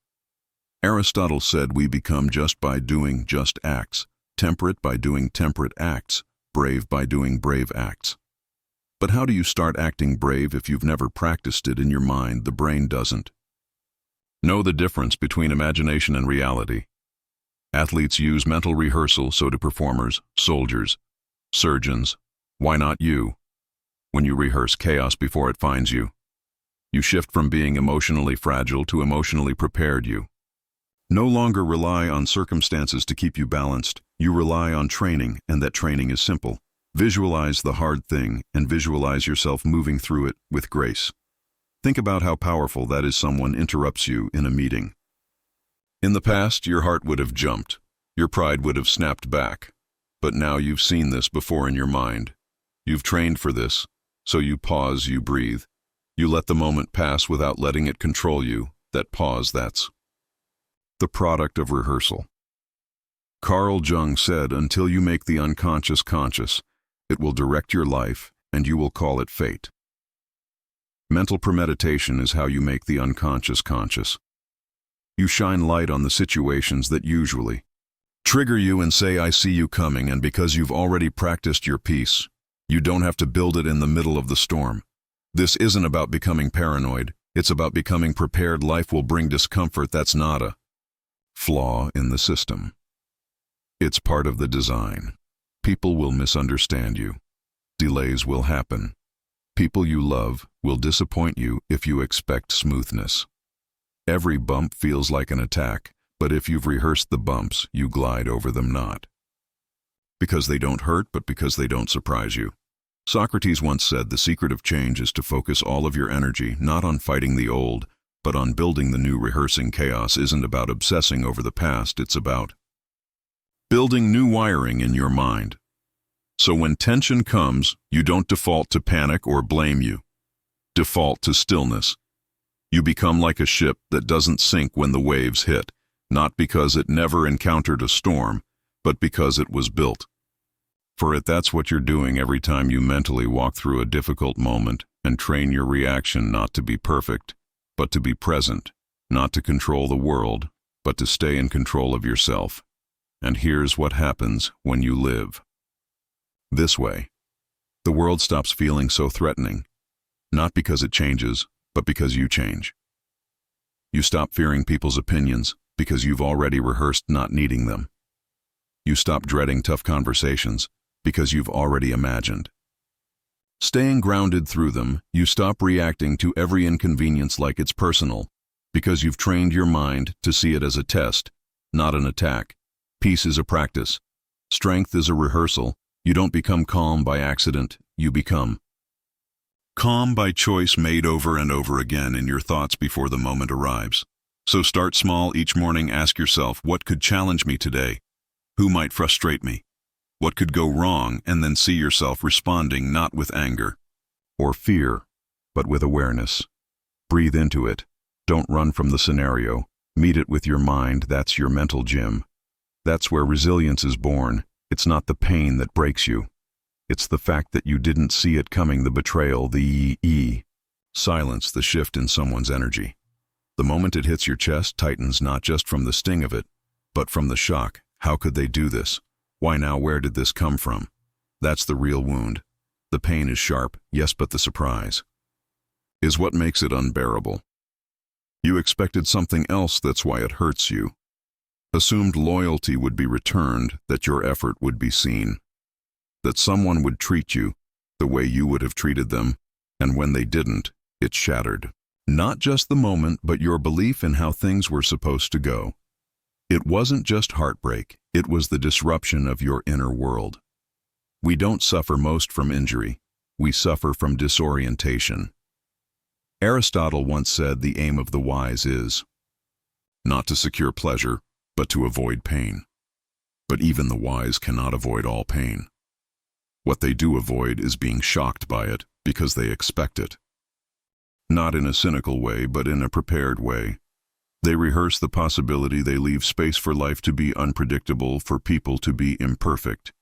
Aristotle said we become just by doing just acts, temperate by doing temperate acts, brave by doing brave acts. But how do you start acting brave if you've never practiced it in your mind? The brain doesn't know the difference between imagination and reality. Athletes use mental rehearsal, so do performers, soldiers, surgeons. Why not you? When you rehearse chaos before it finds you, you shift from being emotionally fragile to emotionally prepared. You no longer rely on circumstances to keep you balanced. You rely on training, and that training is simple. Visualize the hard thing and visualize yourself moving through it with grace. Think about how powerful that is. Someone interrupts you in a meeting. In the past, your heart would have jumped. Your pride would have snapped back. But now you've seen this before in your mind. You've trained for this, so you pause, you breathe. You let the moment pass without letting it control you. That pause, that's the product of rehearsal. Carl Jung said, until you make the unconscious conscious, it will direct your life, and you will call it fate. Mental premeditation is how you make the unconscious conscious. You shine light on the situations that usually trigger you and say, I see you coming, and because you've already practiced your piece, you don't have to build it in the middle of the storm. This isn't about becoming paranoid, it's about becoming prepared. Life will bring discomfort. That's not a flaw in the system. It's part of the design. People will misunderstand you. Delays will happen. People you love will disappoint you if you expect smoothness. Every bump feels like an attack, but if you've rehearsed the bumps, you glide over them, not because they don't hurt, but because they don't surprise you. Socrates once said, the secret of change is to focus all of your energy not on fighting the old, but on building the new. Rehearsing chaos isn't about obsessing over the past, it's about building new wiring in your mind. So when tension comes, you don't default to panic or blame. You default to stillness. You become like a ship that doesn't sink when the waves hit, not because it never encountered a storm, but because it was built for it. That's what you're doing every time you mentally walk through a difficult moment and train your reaction not to be perfect, but to be present, not to control the world, but to stay in control of yourself. And here's what happens when you live this way. The world stops feeling so threatening, not because it changes, but because you change. You stop fearing people's opinions because you've already rehearsed not needing them. You stop dreading tough conversations because you've already imagined staying grounded through them. You stop reacting to every inconvenience like it's personal because you've trained your mind to see it as a test, not an attack. Peace is a practice. Strength is a rehearsal. You don't become calm by accident. You become calm by choice made over and over again in your thoughts before the moment arrives. So start small each morning. Ask yourself, what could challenge me today? Who might frustrate me? What could go wrong? And then see yourself responding not with anger or fear, but with awareness. Breathe into it. Don't run from the scenario. Meet it with your mind. That's your mental gym. That's where resilience is born. It's not the pain that breaks you. It's the fact that you didn't see it coming, the betrayal, the silence, the shift in someone's energy. The moment it hits your chest tightens, not just from the sting of it, but from the shock. How could they do this? Why now? Where did this come from? That's the real wound. The pain is sharp, yes, but the surprise is what makes it unbearable. You expected something else, that's why it hurts you. Assumed loyalty would be returned, that your effort would be seen. That someone would treat you the way you would have treated them, and when they didn't, it shattered. Not just the moment, but your belief in how things were supposed to go. It wasn't just heartbreak, it was the disruption of your inner world. We don't suffer most from injury, we suffer from disorientation. Aristotle once said the aim of the wise is not to secure pleasure, but to avoid pain. But even the wise cannot avoid all pain. What they do avoid is being shocked by it because they expect it. Not in a cynical way, but in a prepared way. They rehearse the possibility, they leave space for life to be unpredictable, for people to be imperfect.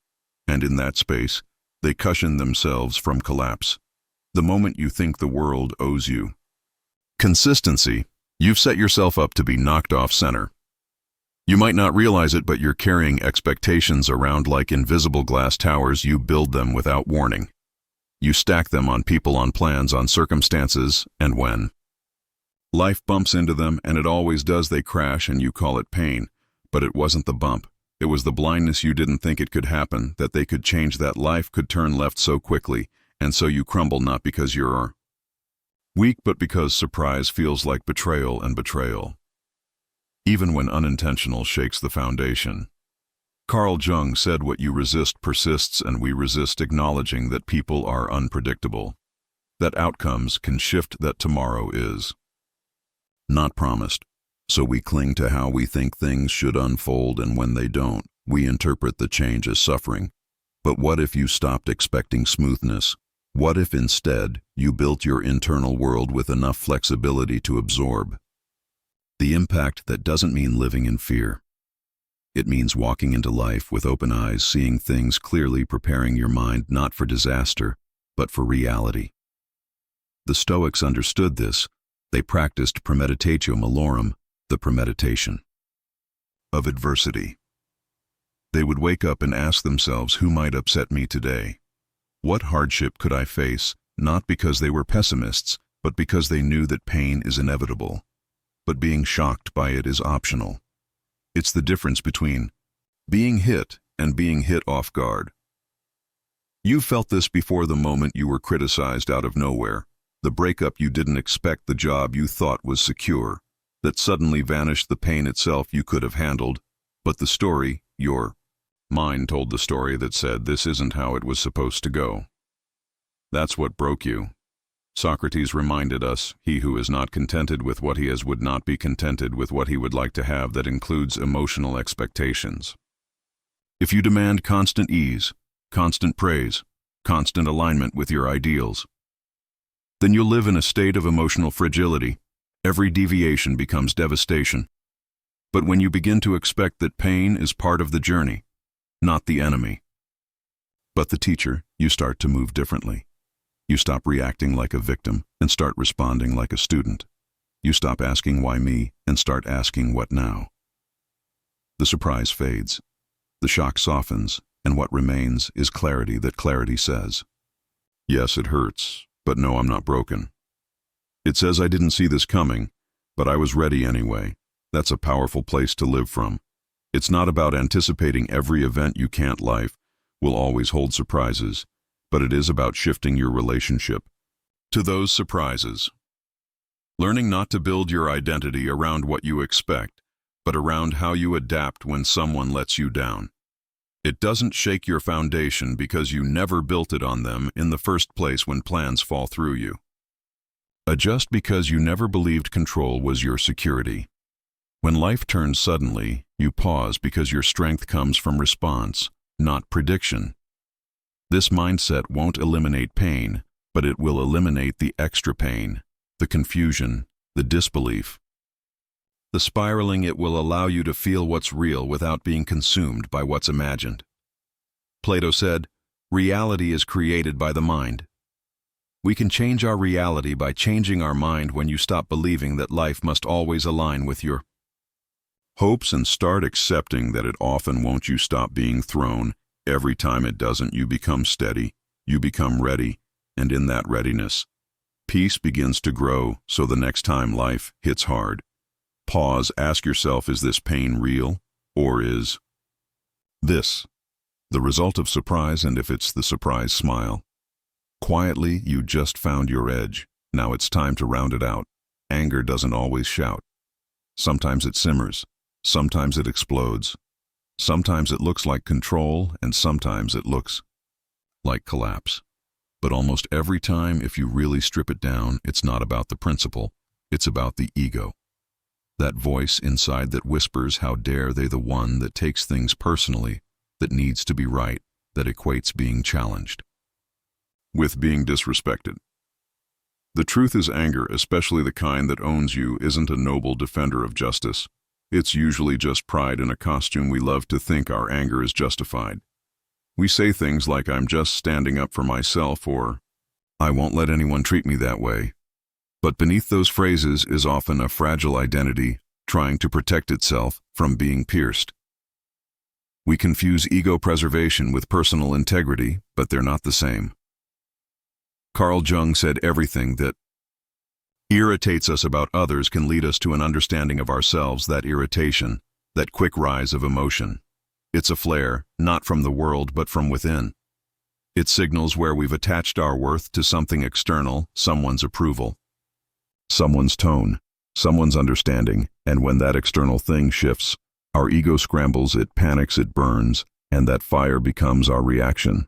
And in that space, they cushion themselves from collapse. The moment you think the world owes you consistency, you've set yourself up to be knocked off center. You might not realize it, but you're carrying expectations around like invisible glass towers. You build them without warning. You stack them on people, on plans, on circumstances, and when life bumps into them, and it always does, they crash and you call it pain. But it wasn't the bump. It was the blindness. You didn't think it could happen, that they could change, that life could turn left so quickly. And so you crumble, not because you're weak, but because surprise feels like betrayal, and betrayal, even when unintentional, shakes the foundation. Carl Jung said, what you resist persists, and we resist acknowledging that people are unpredictable, that outcomes can shift, that tomorrow is not promised. So we cling to how we think things should unfold, and when they don't, we interpret the change as suffering. But what if you stopped expecting smoothness? What if instead you built your internal world with enough flexibility to absorb the impact? That doesn't mean living in fear. It means walking into life with open eyes, seeing things clearly, preparing your mind not for disaster, but for reality. The Stoics understood this. They practiced premeditatio malorum, the premeditation of adversity. They would wake up and ask themselves, who might upset me today? What hardship could I face? Not because they were pessimists, but because they knew that pain is inevitable. But being shocked by it is optional. It's the difference between being hit and being hit off guard. You felt this before, the moment you were criticized out of nowhere, the breakup you didn't expect, the job you thought was secure, that suddenly vanished, the pain itself you could have handled, but the story, your mind told the story that said this isn't how it was supposed to go. That's what broke you. Socrates reminded us, he who is not contented with what he has would not be contented with what he would like to have. That includes emotional expectations. If you demand constant ease, constant praise, constant alignment with your ideals, then you'll live in a state of emotional fragility. Every deviation becomes devastation. But when you begin to expect that pain is part of the journey, not the enemy, but the teacher, you start to move differently. You stop reacting like a victim and start responding like a student. You stop asking why me and start asking what now. The surprise fades. The shock softens, and what remains is clarity. That clarity says, yes, it hurts, but no, I'm not broken. It says, I didn't see this coming, but I was ready anyway. That's a powerful place to live from. It's not about anticipating every event you can't. Life will always hold surprises, but it is about shifting your relationship to those surprises. Learning not to build your identity around what you expect, but around how you adapt when someone lets you down. It doesn't shake your foundation because you never built it on them in the first place. When plans fall through, you adjust because you never believed control was your security. When life turns suddenly, you pause because your strength comes from response, not prediction. This mindset won't eliminate pain, but it will eliminate the extra pain, the confusion, the disbelief, the spiraling. It will allow you to feel what's real without being consumed by what's imagined. Plato said, reality is created by the mind. We can change our reality by changing our mind. When you stop believing that life must always align with your hopes and start accepting that it often won't, you stop being thrown every time it doesn't. You become steady, you become ready, and in that readiness, Peace begins to grow, so the next time life hits hard, pause, ask yourself, is this pain real, or is this the result of surprise? And if it's the surprise, smile. Quietly, you just found your edge. Now it's time to round it out. Anger doesn't always shout. Sometimes it simmers. Sometimes it explodes. Sometimes it looks like control, and sometimes it looks like collapse. But almost every time, if you really strip it down, it's not about the principle, it's about the ego. That voice inside that whispers, how dare they, the one that takes things personally, that needs to be right, that equates being challenged with being disrespected. The truth is, anger, especially the kind that owns you, isn't a noble defender of justice. It's usually just pride in a costume. We love to think our anger is justified. We say things like, I'm just standing up for myself, or I won't let anyone treat me that way. But beneath those phrases is often a fragile identity trying to protect itself from being pierced. We confuse ego preservation with personal integrity, but they're not the same. Carl Jung said, everything that irritates us about others can lead us to an understanding of ourselves. That irritation, that quick rise of emotion, it's a flare, not from the world but from within. It signals where we've attached our worth to something external, someone's approval, someone's tone, someone's understanding, and when that external thing shifts, our ego scrambles, it panics, it burns, and that fire becomes our reaction.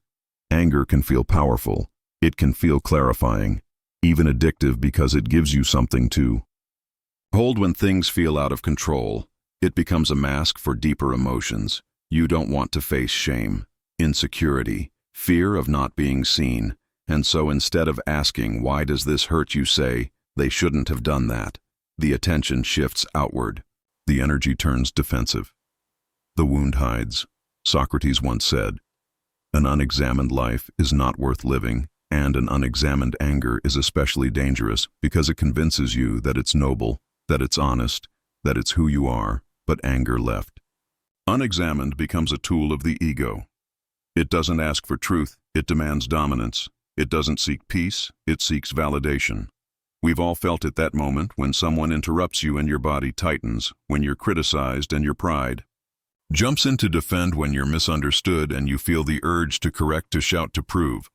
Anger can feel powerful. It can feel clarifying, even addictive, because it gives you something to hold when things feel out of control. It becomes a mask for deeper emotions. You don't want to face shame, insecurity, fear of not being seen, and so instead of asking, why does this hurt, you say, they shouldn't have done that. The attention shifts outward. The energy turns defensive. The wound hides. Socrates once said, an unexamined life is not worth living, and an unexamined anger is especially dangerous because it convinces you that it's noble, that it's honest, that it's who you are, but anger left unexamined becomes a tool of the ego. It doesn't ask for truth, it demands dominance. It doesn't seek peace, it seeks validation. We've all felt it, that moment when someone interrupts you and your body tightens, when you're criticized and your pride jumps in to defend, when you're misunderstood and you feel the urge to correct, to shout, to prove.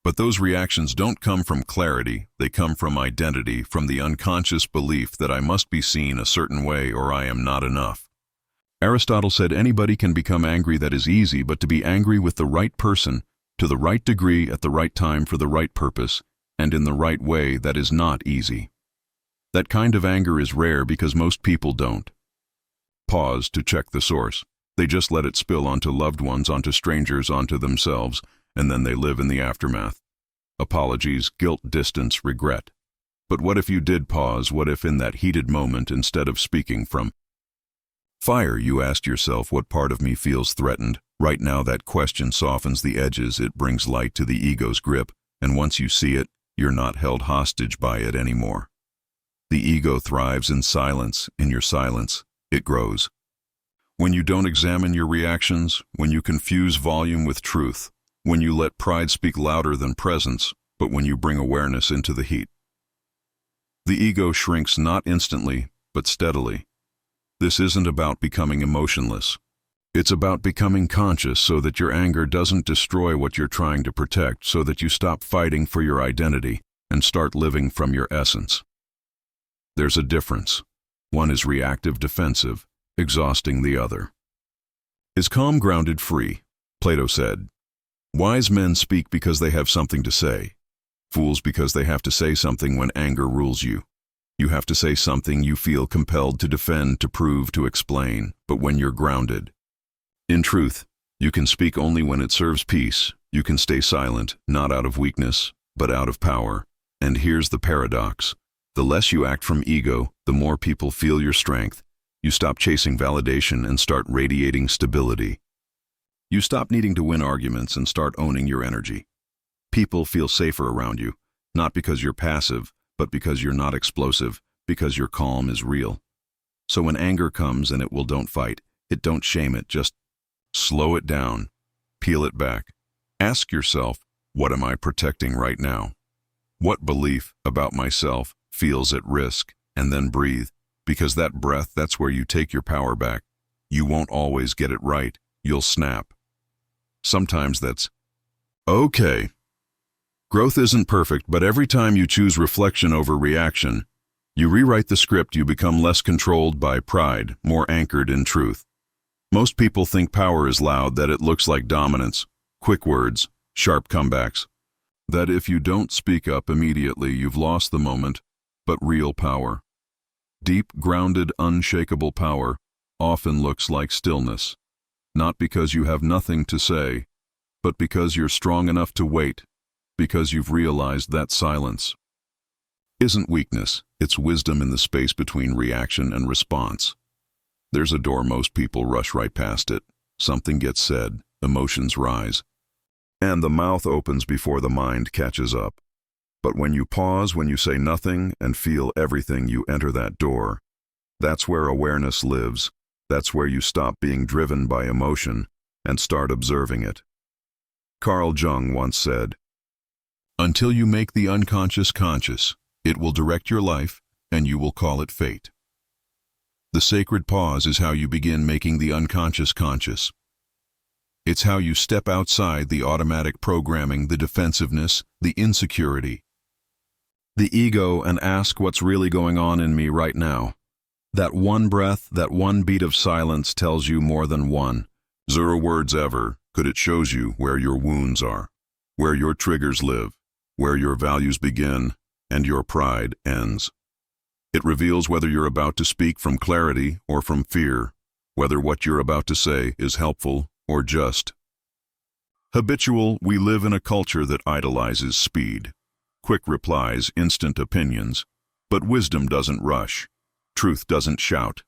But those reactions don't come from clarity, they come from identity, from the unconscious belief that I must be seen a certain way or I am not enough. Aristotle said anybody can become angry, that is easy, but to be angry with the right person, to the right degree, at the right time, for the right purpose, and in the right way, that is not easy. That kind of anger is rare because most people don't pause to check the source. They just let it spill onto loved ones, onto strangers, onto themselves, and then they live in the aftermath. Apologies, guilt, distance, regret. But what if you did pause? What if in that heated moment, instead of speaking from fire, you asked yourself, what part of me feels threatened? Right now, that question softens the edges, it brings light to the ego's grip, and once you see it, you're not held hostage by it anymore. The ego thrives in silence. In your silence, it grows. When you don't examine your reactions, when you confuse volume with truth, when you let pride speak louder than presence, but when you bring awareness into the heat. The ego shrinks, not instantly, but steadily. This isn't about becoming emotionless. It's about becoming conscious, so that your anger doesn't destroy what you're trying to protect, so that you stop fighting for your identity and start living from your essence. There's a difference. One is reactive, defensive, exhausting the other. Is calm, grounded, free. Plato said, wise men speak because they have something to say. Fools because they have to say something when anger rules you. You have to say something you feel compelled to defend, to prove, to explain, but when you're grounded. In truth, you can speak only when it serves peace. You can stay silent, not out of weakness, but out of power. And here's the paradox. The less you act from ego, the more people feel your strength. You stop chasing validation and start radiating stability. You stop needing to win arguments and start owning your energy. People feel safer around you, not because you're passive, but because you're not explosive, because your calm is real. So when anger comes, and it will, don't fight it, don't shame it, just slow it down, peel it back. Ask yourself, what am I protecting right now? What belief about myself feels at risk? And then breathe, because that breath, that's where you take your power back. You won't always get it right. You'll snap. Sometimes that's okay. Growth isn't perfect, but every time you choose reflection over reaction, you rewrite the script. You become less controlled by pride, more anchored in truth. Most people think power is loud, that it looks like dominance, quick words, sharp comebacks. That if you don't speak up immediately, you've lost the moment. But real power, deep, grounded, unshakable power, often looks like stillness. Not because you have nothing to say, but because you're strong enough to wait, because you've realized that silence isn't weakness, it's wisdom in the space between reaction and response. There's a door, most people rush right past it. Something gets said, emotions rise, and the mouth opens before the mind catches up. But when you pause, when you say nothing and feel everything, you enter that door. That's where awareness lives. That's where you stop being driven by emotion and start observing it. Carl Jung once said, "Until you make the unconscious conscious, it will direct your life and you will call it fate." The sacred pause is how you begin making the unconscious conscious. It's how you step outside the automatic programming, the defensiveness, the insecurity, the ego, and ask, what's really going on in me right now? That one breath, that one beat of silence tells you more than one, 0 words ever, could. It shows you where your wounds are, where your triggers live, where your values begin and your pride ends. It reveals whether you're about to speak from clarity or from fear, whether what you're about to say is helpful or just habitual. We live in a culture that idolizes speed. Quick replies, instant opinions. But wisdom doesn't rush. Truth doesn't shout.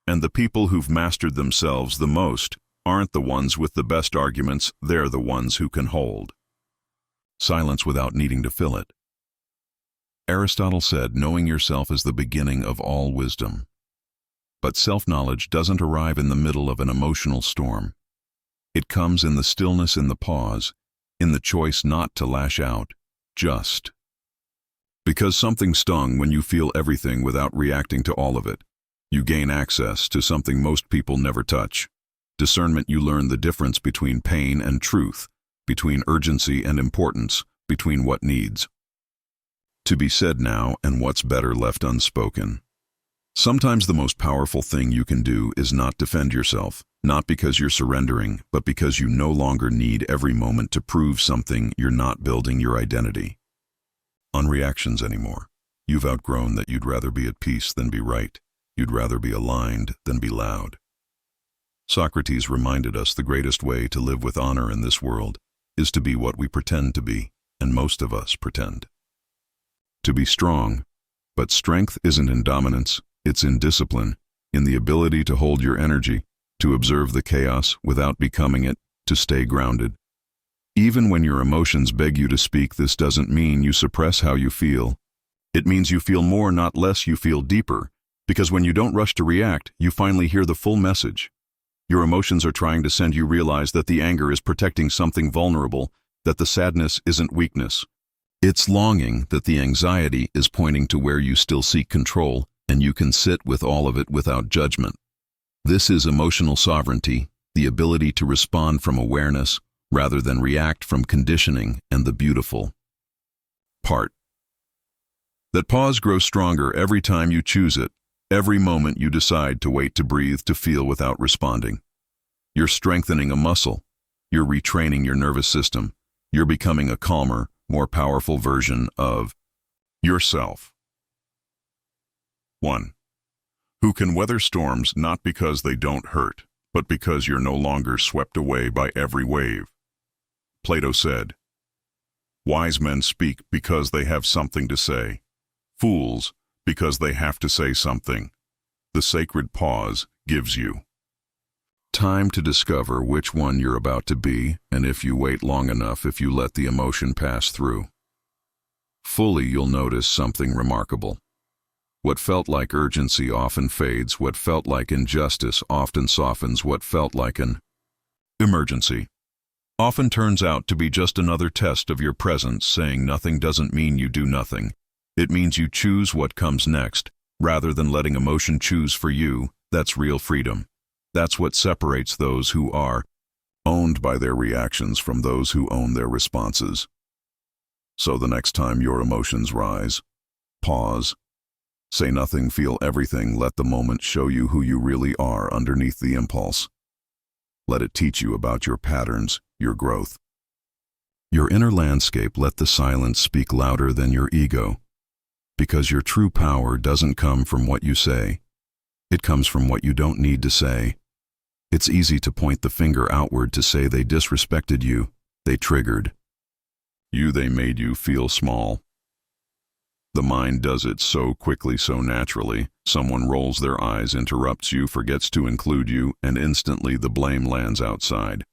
And the people who've mastered themselves the most aren't the ones with the best arguments, they're the ones who can hold silence without needing to fill it. Aristotle said, knowing yourself is the beginning of all wisdom. But self-knowledge doesn't arrive in the middle of an emotional storm. It comes in the stillness, in the pause, in the choice not to lash out, just because something stung. When you feel everything without reacting to all of it, you gain access to something most people never touch. Discernment. You learn the difference between pain and truth, between urgency and importance, between what needs to be said now and what's better left unspoken. Sometimes the most powerful thing you can do is not defend yourself, not because you're surrendering, but because you no longer need every moment to prove something. You're not building your identity on reactions anymore. You've outgrown that. You'd rather be at peace than be right. You'd rather be aligned than be loud. Socrates reminded us the greatest way to live with honor in this world is to be what we pretend to be, and most of us pretend to be strong. But strength isn't in dominance, it's in discipline, in the ability to hold your energy, to observe the chaos without becoming it, to stay grounded. Even when your emotions beg you to speak, this doesn't mean you suppress how you feel. It means you feel more, not less. You feel deeper, because when you don't rush to react, you finally hear the full message. Your emotions are trying to send you realize that the anger is protecting something vulnerable, that the sadness isn't weakness. It's longing, that the anxiety is pointing to where you still seek control, and you can sit with all of it without judgment. This is emotional sovereignty, the ability to respond from awareness rather than react from conditioning. And the beautiful part, that pause grows stronger every time you choose it, every moment you decide to wait, to breathe, to feel without responding. You're strengthening a muscle. You're retraining your nervous system. You're becoming a calmer, more powerful version of yourself. 1. Who can weather storms not because they don't hurt, but because you're no longer swept away by every wave. Plato said, "Wise men speak because they have something to say. Fools, because they have to say something." The sacred pause gives you time to discover which one you're about to be, and if you wait long enough, if you let the emotion pass through fully, you'll notice something remarkable. What felt like urgency often fades. What felt like injustice often softens. What felt like an emergency often turns out to be just another test of your presence saying nothing doesn't mean you do nothing. It means you choose what comes next, rather than letting emotion choose for you. That's real freedom. That's what separates those who are owned by their reactions from those who own their responses. So the next time your emotions rise, pause. Say nothing, feel everything. Let the moment show you who you really are underneath the impulse. Let it teach you about your patterns, your growth. Your inner landscape. Let the silence speak louder than your ego. Because your true power doesn't come from what you say. It comes from what you don't need to say. It's easy to point the finger outward to say they disrespected you, they triggered you, they made you feel small. The mind does it so quickly, so naturally. Someone rolls their eyes, interrupts you, forgets to include you, and instantly the blame lands outside.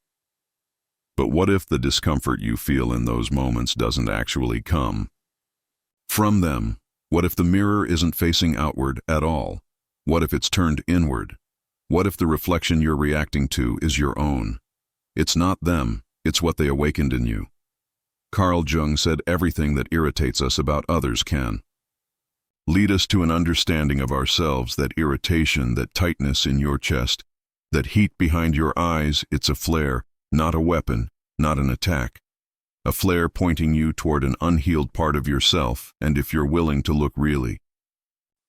But what if the discomfort you feel in those moments doesn't actually come from them? What if the mirror isn't facing outward at all? What if it's turned inward? What if the reflection you're reacting to is your own? It's not them, it's what they awakened in you. Carl Jung said everything that irritates us about others can lead us to an understanding of ourselves. That irritation, that tightness in your chest, that heat behind your eyes, it's a flare, not a weapon, not an attack. A flare pointing you toward an unhealed part of yourself, and if you're willing to look really,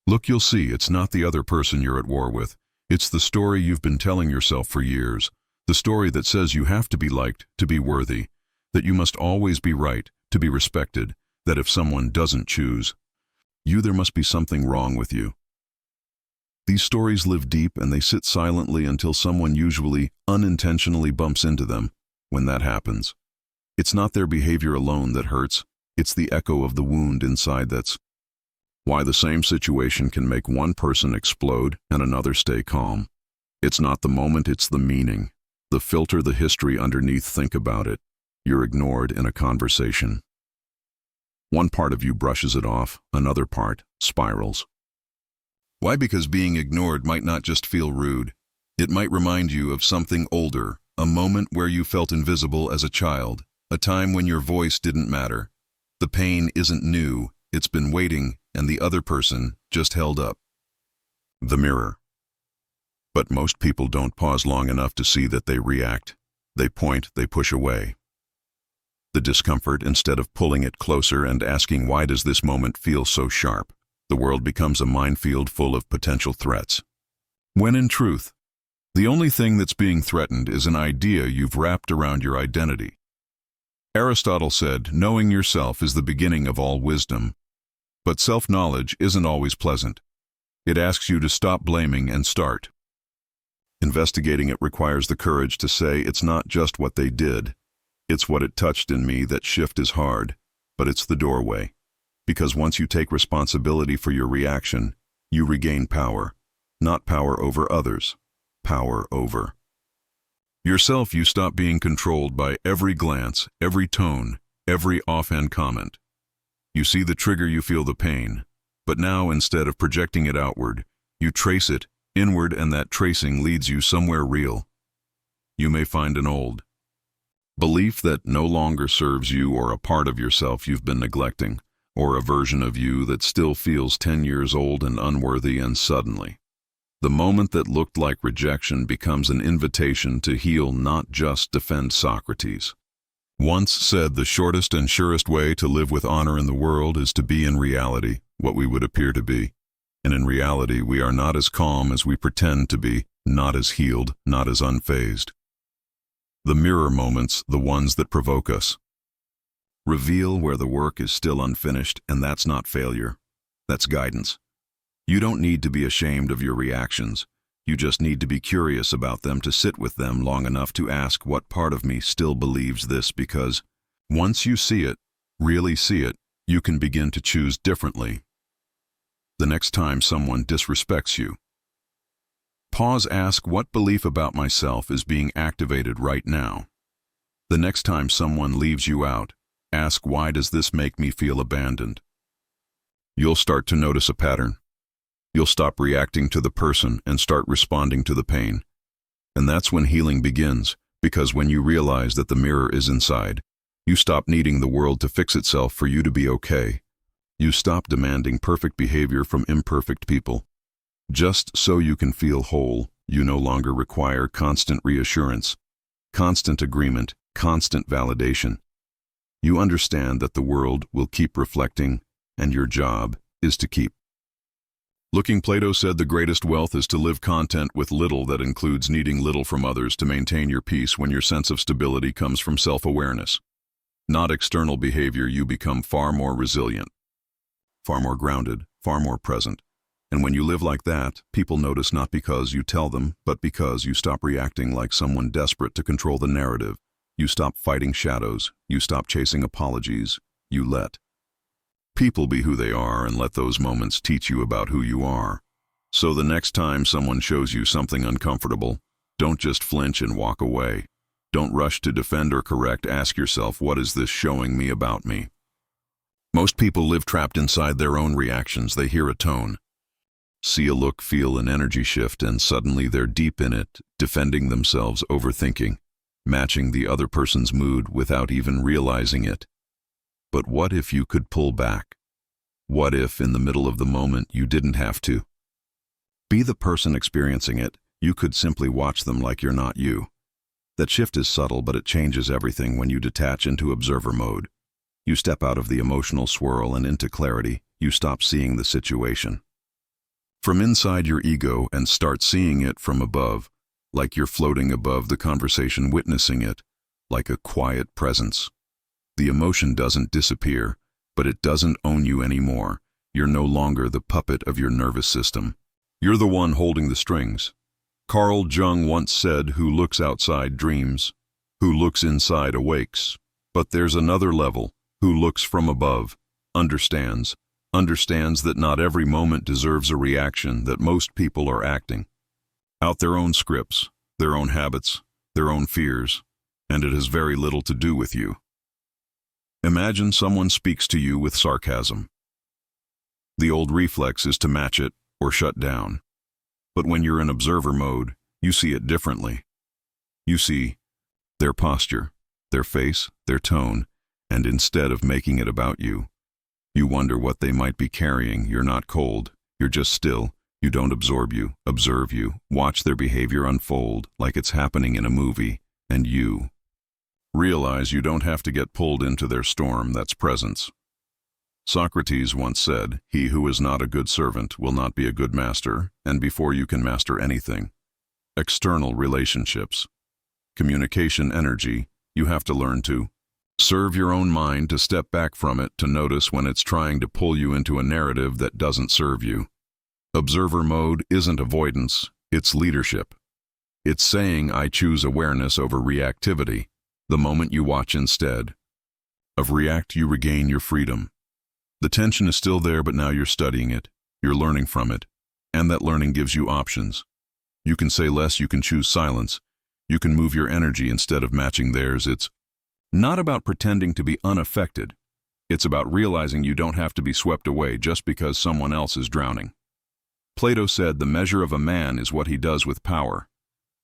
look, you'll see it's not the other person you're at war with. It's the story you've been telling yourself for years. The story that says you have to be liked to be worthy, that you must always be right to be respected, that if someone doesn't choose you, there must be something wrong with you. These stories live deep and they sit silently until someone usually unintentionally bumps into them. When that happens, it's not their behavior alone that hurts, it's the echo of the wound inside. That's why the same situation can make one person explode and another stay calm. It's not the moment, it's the meaning, the filter, the history underneath. Think about it. You're ignored in a conversation. One part of you brushes it off, another part spirals. Why? Because being ignored might not just feel rude. It might remind you of something older, a moment where you felt invisible as a child, a time when your voice didn't matter. The pain isn't new, it's been waiting, and the other person just held up the mirror. But most people don't pause long enough to see that they react. They point, they push away the discomfort instead of pulling it closer and asking, why does this moment feel so sharp? The world becomes a minefield full of potential threats. When in truth, the only thing that's being threatened is an idea you've wrapped around your identity. Aristotle said, knowing yourself is the beginning of all wisdom. But self-knowledge isn't always pleasant. It asks you to stop blaming and start investigating. It requires the courage to say, it's not just what they did, it's what it touched in me. That shift is hard, but it's the doorway. Because once you take responsibility for your reaction, you regain power. Not power over others, power over yourself. You stop being controlled by every glance, every tone, every offhand comment. You see the trigger, you feel the pain, but now instead of projecting it outward, you trace it inward, and that tracing leads you somewhere real. You may find an old belief that no longer serves you, or a part of yourself you've been neglecting, or a version of you that still feels 10 years old and unworthy, and suddenly, the moment that looked like rejection becomes an invitation to heal, not just defend. Socrates once said, the shortest and surest way to live with honor in the world is to be in reality what we would appear to be. And in reality, we are not as calm as we pretend to be, not as healed, not as unfazed. The mirror moments, the ones that provoke us, reveal where the work is still unfinished, and that's not failure. That's guidance. You don't need to be ashamed of your reactions. You just need to be curious about them, to sit with them long enough to ask, what part of me still believes this? Because once you see it, really see it, you can begin to choose differently. The next time someone disrespects you, pause, ask, what belief about myself is being activated right now? The next time someone leaves you out, ask, why does this make me feel abandoned? You'll start to notice a pattern. You'll stop reacting to the person and start responding to the pain. And that's when healing begins, Because when you realize that the mirror is inside, you stop needing the world to fix itself for you to be okay. You stop demanding perfect behavior from imperfect people. Just so you can feel whole, you no longer require constant reassurance, constant agreement, constant validation. You understand that the world will keep reflecting, and your job is to keep looking. Plato said the greatest wealth is to live content with little. That includes needing little from others to maintain your peace. When your sense of stability comes from self-awareness, not external behavior, you become far more resilient, far more grounded, far more present. And when you live like that, people notice, not because you tell them, but because you stop reacting like someone desperate to control the narrative. You stop fighting shadows. You stop chasing apologies. You let people be who they are and let those moments teach you about who you are. So the next time someone shows you something uncomfortable, don't just flinch and walk away. Don't rush to defend or correct. Ask yourself, what is this showing me about me? Most people live trapped inside their own reactions. They hear a tone, see a look, feel an energy shift, and suddenly they're deep in it, defending themselves, overthinking, matching the other person's mood without even realizing it. But what if you could pull back? What if, in the middle of the moment, you didn't have to be the person experiencing it? You could simply watch them like you're not you. That shift is subtle, but it changes everything when you detach into observer mode. You step out of the emotional swirl and into clarity. You stop seeing the situation from inside your ego and start seeing it from above, like you're floating above the conversation, witnessing it, like a quiet presence. The emotion doesn't disappear, but it doesn't own you anymore. You're no longer the puppet of your nervous system. You're the one holding the strings. Carl Jung once said, "Who looks outside dreams, who looks inside awakes." But there's another level. Who looks from above, understands that not every moment deserves a reaction, that most people are acting out their own scripts, their own habits, their own fears, and it has very little to do with you. Imagine someone speaks to you with sarcasm. The old reflex is to match it or shut down. But when you're in observer mode, you see it differently. You see their posture, their face, their tone, and instead of making it about you, you wonder what they might be carrying. You're not cold, you're just still. You don't absorb you, observe you, watch their behavior unfold like it's happening in a movie, and you realize you don't have to get pulled into their storm. That's presence. Socrates once said, "He who is not a good servant will not be a good master," and before you can master anything, external relationships, communication, energy, you have to learn to serve your own mind, to step back from it, to notice when it's trying to pull you into a narrative that doesn't serve you. Observer mode isn't avoidance, it's leadership. It's saying, I choose awareness over reactivity. The moment you watch instead of react, you regain your freedom. The tension is still there, but now you're studying it, you're learning from it, and that learning gives you options. You can say less, you can choose silence, you can move your energy instead of matching theirs. It's not about pretending to be unaffected. It's about realizing you don't have to be swept away just because someone else is drowning. Plato said the measure of a man is what he does with power.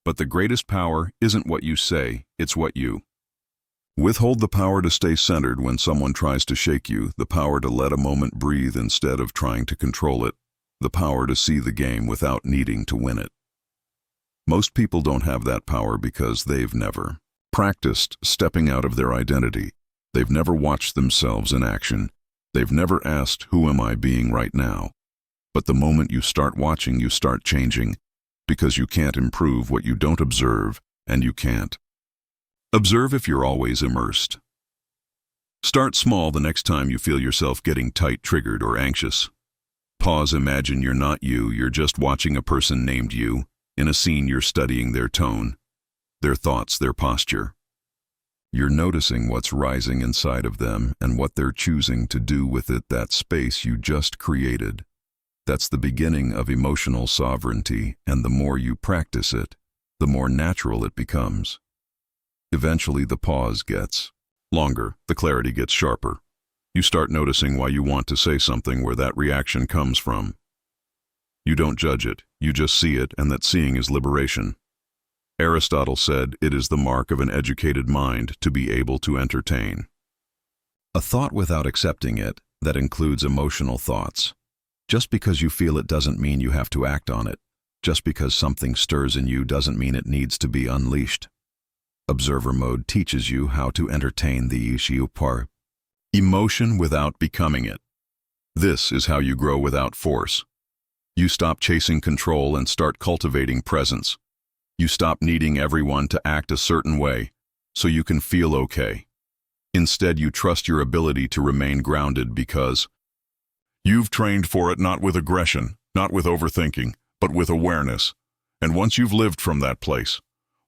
But the greatest power isn't what you say, it's what you withhold. The power to stay centered when someone tries to shake you, the power to let a moment breathe instead of trying to control it, the power to see the game without needing to win it. Most people don't have that power because they've never practiced stepping out of their identity. They've never watched themselves in action. They've never asked, who am I being right now? But the moment you start watching, you start changing, because you can't improve what you don't observe, and you can't observe if you're always immersed. Start small the next time you feel yourself getting tight, triggered, or anxious. Pause, imagine you're not you, you're just watching a person named you. In a scene, you're studying their tone, their thoughts, their posture. You're noticing what's rising inside of them and what they're choosing to do with it, that space you just created. That's the beginning of emotional sovereignty, and the more you practice it, the more natural it becomes. Eventually, the pause gets longer, the clarity gets sharper. You start noticing why you want to say something, where that reaction comes from. You don't judge it, you just see it, and that seeing is liberation. Aristotle said it is the mark of an educated mind to be able to entertain a thought without accepting it. That includes emotional thoughts. Just because you feel it doesn't mean you have to act on it. Just because something stirs in you doesn't mean it needs to be unleashed. Observer mode teaches you how to entertain the issue par emotion without becoming it. This is how you grow without force. You stop chasing control and start cultivating presence. You stop needing everyone to act a certain way so you can feel okay. Instead, you trust your ability to remain grounded because you've trained for it, not with aggression, not with overthinking, but with awareness. And once you've lived from that place,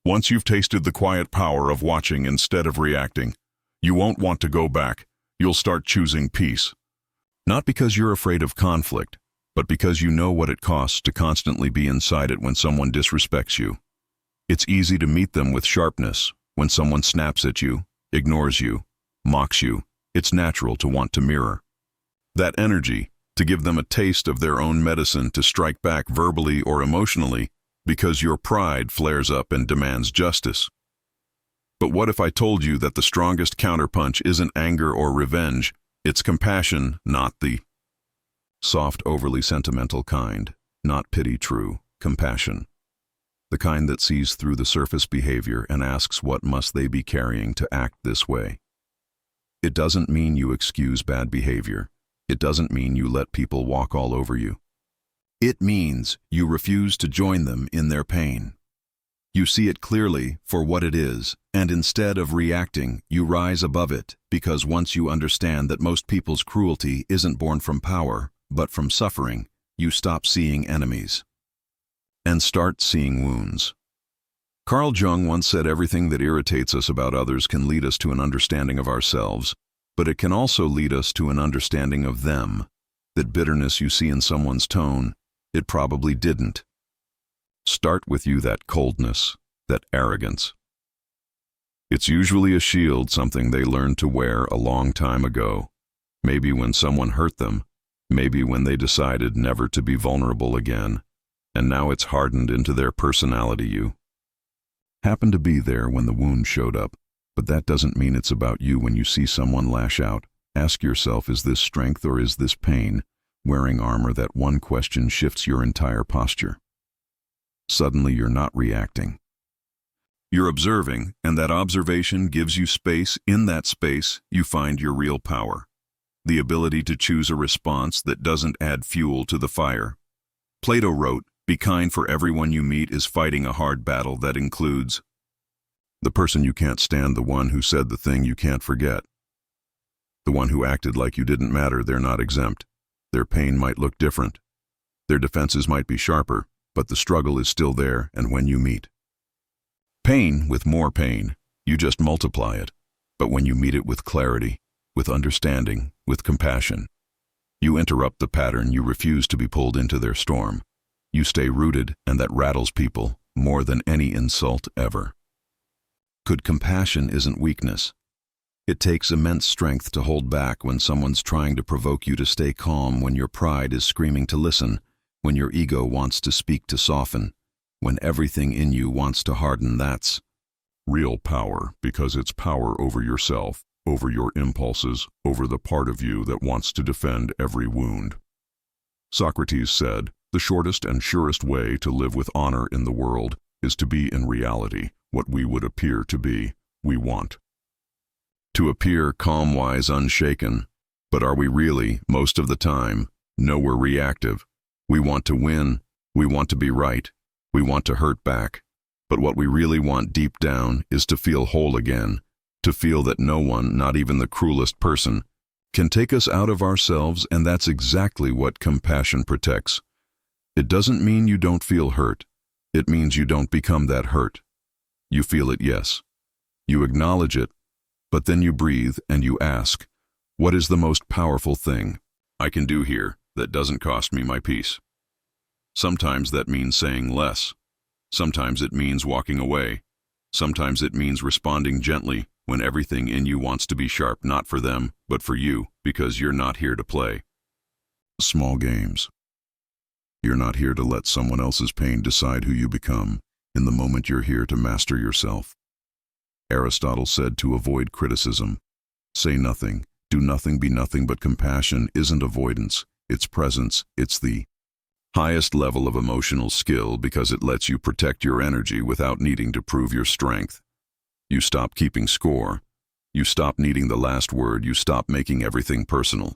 once you've tasted the quiet power of watching instead of reacting, you won't want to go back. You'll start choosing peace. Not because you're afraid of conflict, but because you know what it costs to constantly be inside it when someone disrespects you. It's easy to meet them with sharpness. When someone snaps at you, ignores you, mocks you, it's natural to want to mirror that energy, to give them a taste of their own medicine, to strike back verbally or emotionally, because your pride flares up and demands justice. But what if I told you that the strongest counterpunch isn't anger or revenge, it's compassion, not the soft, overly sentimental kind, not pity, true compassion. The kind that sees through the surface behavior and asks what must they be carrying to act this way. It doesn't mean you excuse bad behavior. It doesn't mean you let people walk all over you. It means you refuse to join them in their pain. You see it clearly for what it is, and instead of reacting, you rise above it, because once you understand that most people's cruelty isn't born from power, but from suffering, you stop seeing enemies and start seeing wounds. Carl Jung once said everything that irritates us about others can lead us to an understanding of ourselves, but it can also lead us to an understanding of them. That bitterness you see in someone's tone, it probably didn't start with you, that coldness, that arrogance. It's usually a shield, something they learned to wear a long time ago. Maybe when someone hurt them, maybe when they decided never to be vulnerable again, and now it's hardened into their personality. You happened to be there when the wound showed up, but that doesn't mean it's about you. When you see someone lash out, ask yourself, is this strength or is this pain wearing armor? That one question shifts your entire posture. Suddenly you're not reacting. You're observing, and that observation gives you space. In that space, you find your real power. The ability to choose a response that doesn't add fuel to the fire. Plato wrote, "Be kind, for everyone you meet is fighting a hard battle." That includes the person you can't stand, the one who said the thing you can't forget, the one who acted like you didn't matter. They're not exempt. Their pain might look different. Their defenses might be sharper, but the struggle is still there. And when you meet pain with more pain, you just multiply it. But when you meet it with clarity, with understanding, with compassion, you interrupt the pattern. You refuse to be pulled into their storm. You stay rooted, and that rattles people more than any insult ever. Good compassion isn't weakness. It takes immense strength to hold back when someone's trying to provoke you to stay calm, when your pride is screaming to listen, when your ego wants to speak to soften, when everything in you wants to harden. That's real power, because it's power over yourself, over your impulses, over the part of you that wants to defend every wound. Socrates said, "The shortest and surest way to live with honor in the world is to be in reality what we would appear to be. We want to appear calm, wise, unshaken. But are we really, most of the time? No, we're reactive. We want to win. We want to be right. We want to hurt back. But what we really want deep down is to feel whole again, to feel that no one, not even the cruelest person, can take us out of ourselves. And that's exactly what compassion protects. It doesn't mean you don't feel hurt. It means you don't become that hurt. You feel it, yes. You acknowledge it, but then you breathe and you ask, what is the most powerful thing I can do here that doesn't cost me my peace? Sometimes that means saying less. Sometimes it means walking away. Sometimes it means responding gently when everything in you wants to be sharp, not for them, but for you, because you're not here to play small games. You're not here to let someone else's pain decide who you become. In the moment you're here to master yourself. Aristotle said to avoid criticism, say nothing, do nothing, be nothing, but compassion isn't avoidance, it's presence, it's the highest level of emotional skill because it lets you protect your energy without needing to prove your strength. You stop keeping score. You stop needing the last word. You stop making everything personal.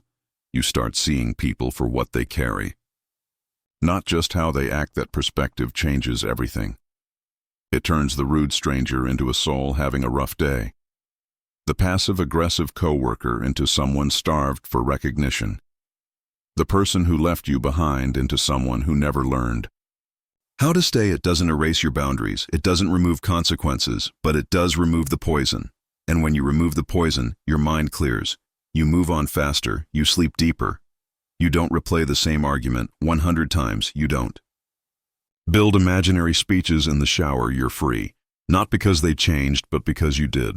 You start seeing people for what they carry. Not just how they act. That perspective changes everything. It turns the rude stranger into a soul having a rough day. The passive-aggressive coworker into someone starved for recognition. The person who left you behind into someone who never learned. How to stay. It doesn't erase your boundaries. It doesn't remove consequences, but it does remove the poison. And when you remove the poison, your mind clears. You move on faster. You sleep deeper. You don't replay the same argument 100 times. You don't build imaginary speeches in the shower. You're free. Not because they changed, but because you did.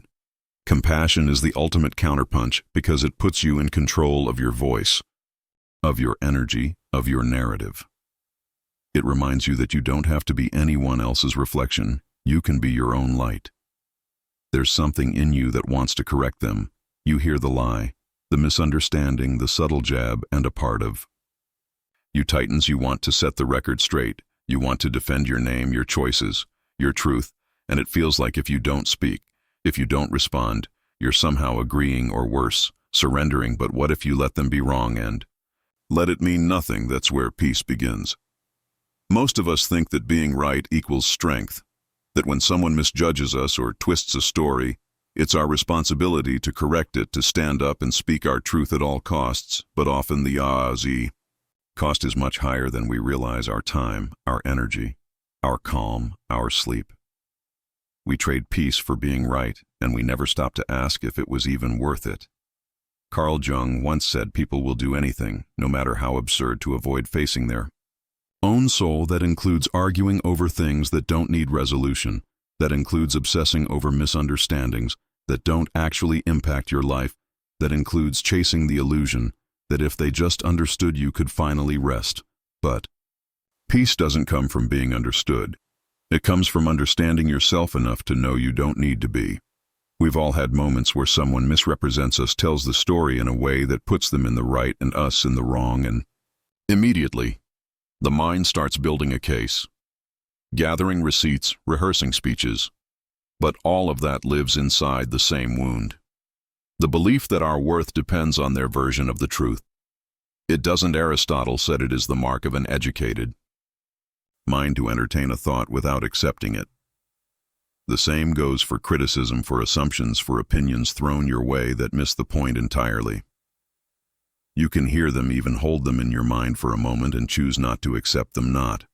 Compassion is the ultimate counterpunch because it puts you in control of your voice, of your energy, of your narrative. It reminds you that you don't have to be anyone else's reflection. You can be your own light. There's something in you that wants to correct them. You hear the lie, the misunderstanding, the subtle jab, and a part of you tightens. You want to set the record straight. You want to defend your name, your choices, your truth, and it feels like if you don't speak, if you don't respond, you're somehow agreeing or worse, surrendering. But what if you let them be wrong and let it mean nothing? That's where peace begins. Most of us think that being right equals strength, that when someone misjudges us or twists a story, it's our responsibility to correct it, to stand up and speak our truth at all costs. But often the cost is much higher than we realize: our time, our energy, our calm, our sleep. We trade peace for being right, and we never stop to ask if it was even worth it. Carl Jung once said people will do anything, no matter how absurd, to avoid facing their own soul. That includes arguing over things that don't need resolution. That includes obsessing over misunderstandings that don't actually impact your life. That includes chasing the illusion that if they just understood you could finally rest. But peace doesn't come from being understood. It comes from understanding yourself enough to know you don't need to be. We've all had moments where someone misrepresents us, tells the story in a way that puts them in the right and us in the wrong, and immediately, the mind starts building a case, gathering receipts, rehearsing speeches. But all of that lives inside the same wound. The belief that our worth depends on their version of the truth. It doesn't. Aristotle said it is the mark of an educated mind to entertain a thought without accepting it. The same goes for criticism, for assumptions, for opinions thrown your way that miss the point entirely. You can hear them, even hold them in your mind for a moment, and choose not to accept them, not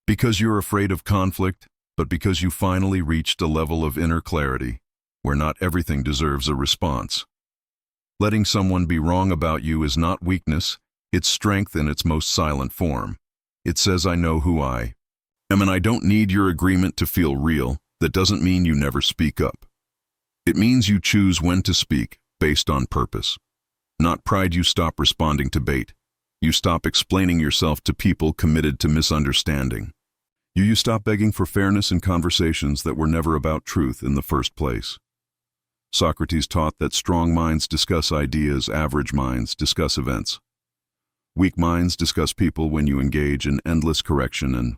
because you're afraid of conflict, but because you finally reached a level of inner clarity where not everything deserves a response. Letting someone be wrong about you is not weakness, it's strength in its most silent form. It says, I know who I am, and I don't need your agreement to feel real. That doesn't mean you never speak up. It means you choose when to speak, based on purpose. Not pride. You stop responding to bait. You stop explaining yourself to people committed to misunderstanding. You stop begging for fairness in conversations that were never about truth in the first place. Socrates taught that strong minds discuss ideas, average minds discuss events. Weak minds discuss people. When you engage in endless correction and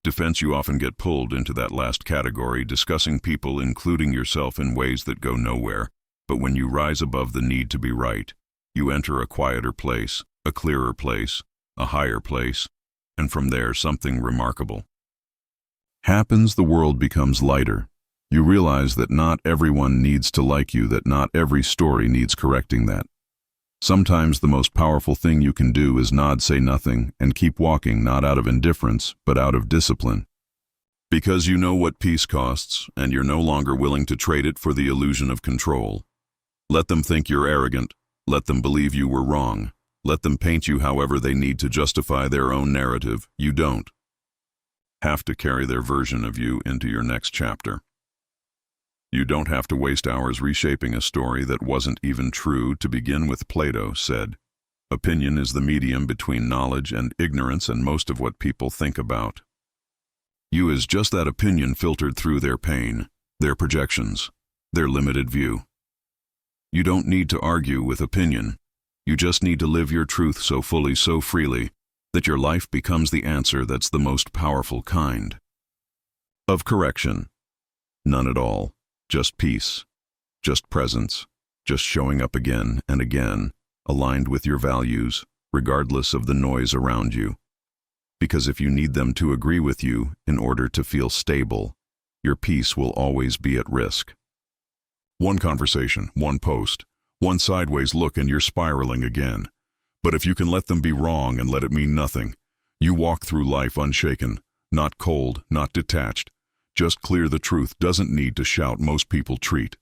defense, you often get pulled into that last category, discussing people, including yourself, in ways that go nowhere. But when you rise above the need to be right, you enter a quieter place, a clearer place, a higher place, and from there something remarkable happens. The world becomes lighter. You realize that not everyone needs to like you, that not every story needs correcting, that sometimes the most powerful thing you can do is nod, say nothing, and keep walking, not out of indifference, but out of discipline. Because you know what peace costs, and you're no longer willing to trade it for the illusion of control. Let them think you're arrogant. Let them believe you were wrong. Let them paint you however they need to justify their own narrative. You don't have to carry their version of you into your next chapter. You don't have to waste hours reshaping a story that wasn't even true to begin with. Plato said, opinion is the medium between knowledge and ignorance, and most of what people think about You is just that opinion filtered through their pain, their projections, their limited view. You don't need to argue with opinion. You just need to live your truth so fully, so freely, that your life becomes the answer that's the most powerful kind of correction. None at all. Just peace. Just presence. Just showing up again and again, aligned with your values, regardless of the noise around you. Because if you need them to agree with you in order to feel stable, your peace will always be at risk. One conversation, one post, one sideways look and you're spiraling again. But if you can let them be wrong and let it mean nothing, you walk through life unshaken, not cold, not detached. Just clear. The truth doesn't need to shout. Most people treat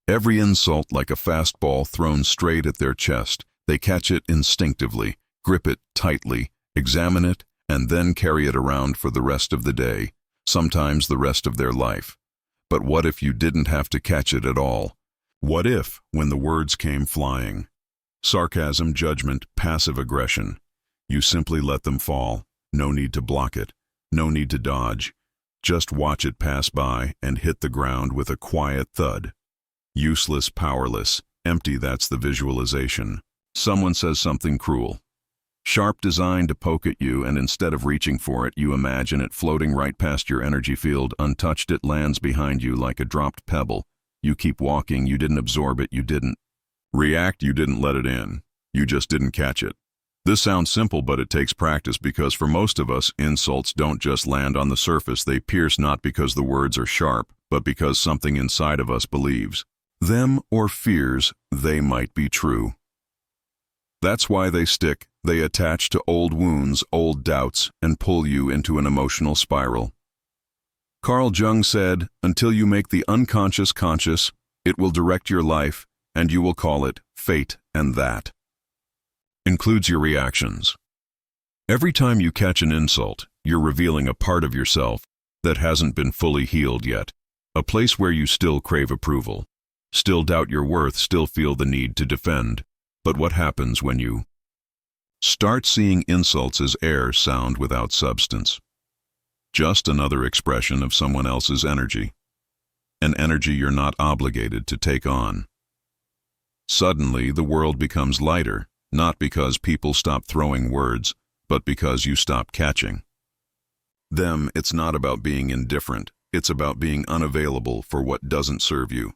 every insult like a fastball thrown straight at their chest. They catch it instinctively, grip it tightly, examine it, and then carry it around for the rest of the day, sometimes the rest of their life. But what if you didn't have to catch it at all? What if, when the words came flying, sarcasm, judgment, passive aggression, you simply let them fall? No need to block it, no need to dodge. Just watch it pass by and hit the ground with a quiet thud. Useless, powerless, empty. That's the visualization. Someone says something cruel, sharp, designed to poke at you, and instead of reaching for it, you imagine it floating right past your energy field, untouched. It lands behind you like a dropped pebble. You keep walking. You didn't absorb it. You didn't react. You didn't let it in. You just didn't catch it. This sounds simple, but it takes practice, because for most of us, insults don't just land on the surface. They pierce, not because the words are sharp, but because something inside of us believes them or fears they might be true. That's why they stick. They attach to old wounds, old doubts, and pull you into an emotional spiral. Carl Jung said, "Until you make the unconscious conscious, it will direct your life, and you will call it fate." And that includes your reactions. Every time you catch an insult, you're revealing a part of yourself that hasn't been fully healed yet, a place where you still crave approval, still doubt your worth, still feel the need to defend. But what happens when you start seeing insults as air, sound without substance? Just another expression of someone else's energy, an energy you're not obligated to take on. Suddenly, the world becomes lighter, not because people stop throwing words, but because you stop catching them. It's not about being indifferent, it's about being unavailable for what doesn't serve you.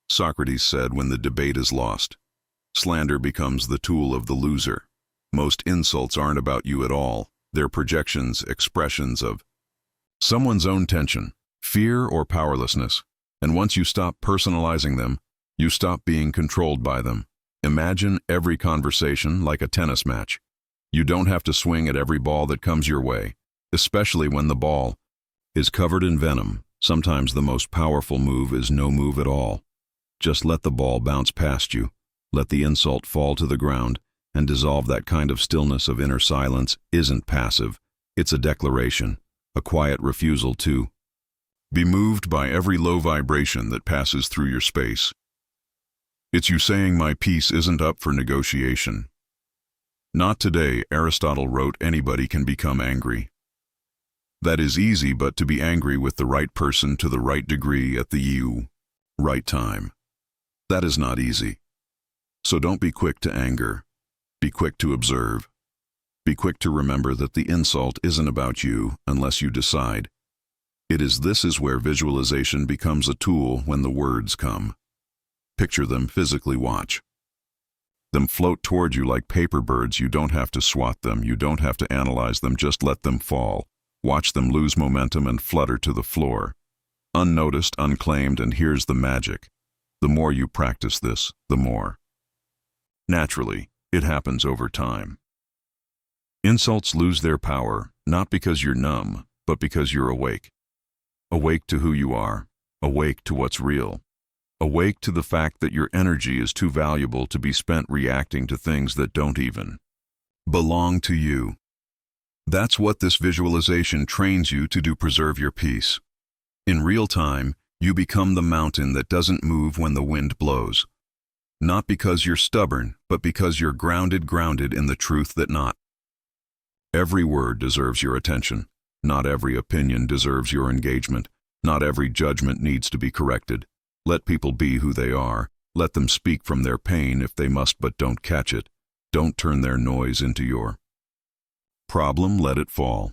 Socrates said, when the debate is lost, slander becomes the tool of the loser. Most insults aren't about you at all. They're projections, expressions of someone's own tension, fear, or powerlessness. And once you stop personalizing them, you stop being controlled by them. Imagine every conversation like a tennis match. You don't have to swing at every ball that comes your way, especially when the ball is covered in venom. Sometimes the most powerful move is no move at all. Just let the ball bounce past you. Let the insult fall to the ground and dissolve. That kind of stillness, of inner silence, isn't passive. It's a declaration, a quiet refusal to be moved by every low vibration that passes through your space. It's you saying, my peace isn't up for negotiation. Not today. Aristotle wrote, anybody can become angry. That is easy, but to be angry with the right person to the right degree at the right time, that is not easy. So don't be quick to anger. Be quick to observe. Be quick to remember that the insult isn't about you unless you decide it is. This is where visualization becomes a tool. When the words come, picture them, physically watch them float toward you like paper birds. You don't have to swat them. You don't have to analyze them. Just let them fall. Watch them lose momentum and flutter to the floor, unnoticed, unclaimed. And here's the magic. The more you practice this, the more naturally it happens over time. Insults lose their power, not because you're numb, but because you're awake. Awake to who you are. Awake to what's real. Awake to the fact that your energy is too valuable to be spent reacting to things that don't even belong to you. That's what this visualization trains you to do. Preserve your peace. In real time, you become the mountain that doesn't move when the wind blows. Not because you're stubborn, but because you're grounded in the truth that not every word deserves your attention. Not every opinion deserves your engagement. Not every judgment needs to be corrected. Let people be who they are. Let them speak from their pain if they must, but don't catch it. Don't turn their noise into your problem. Let it fall.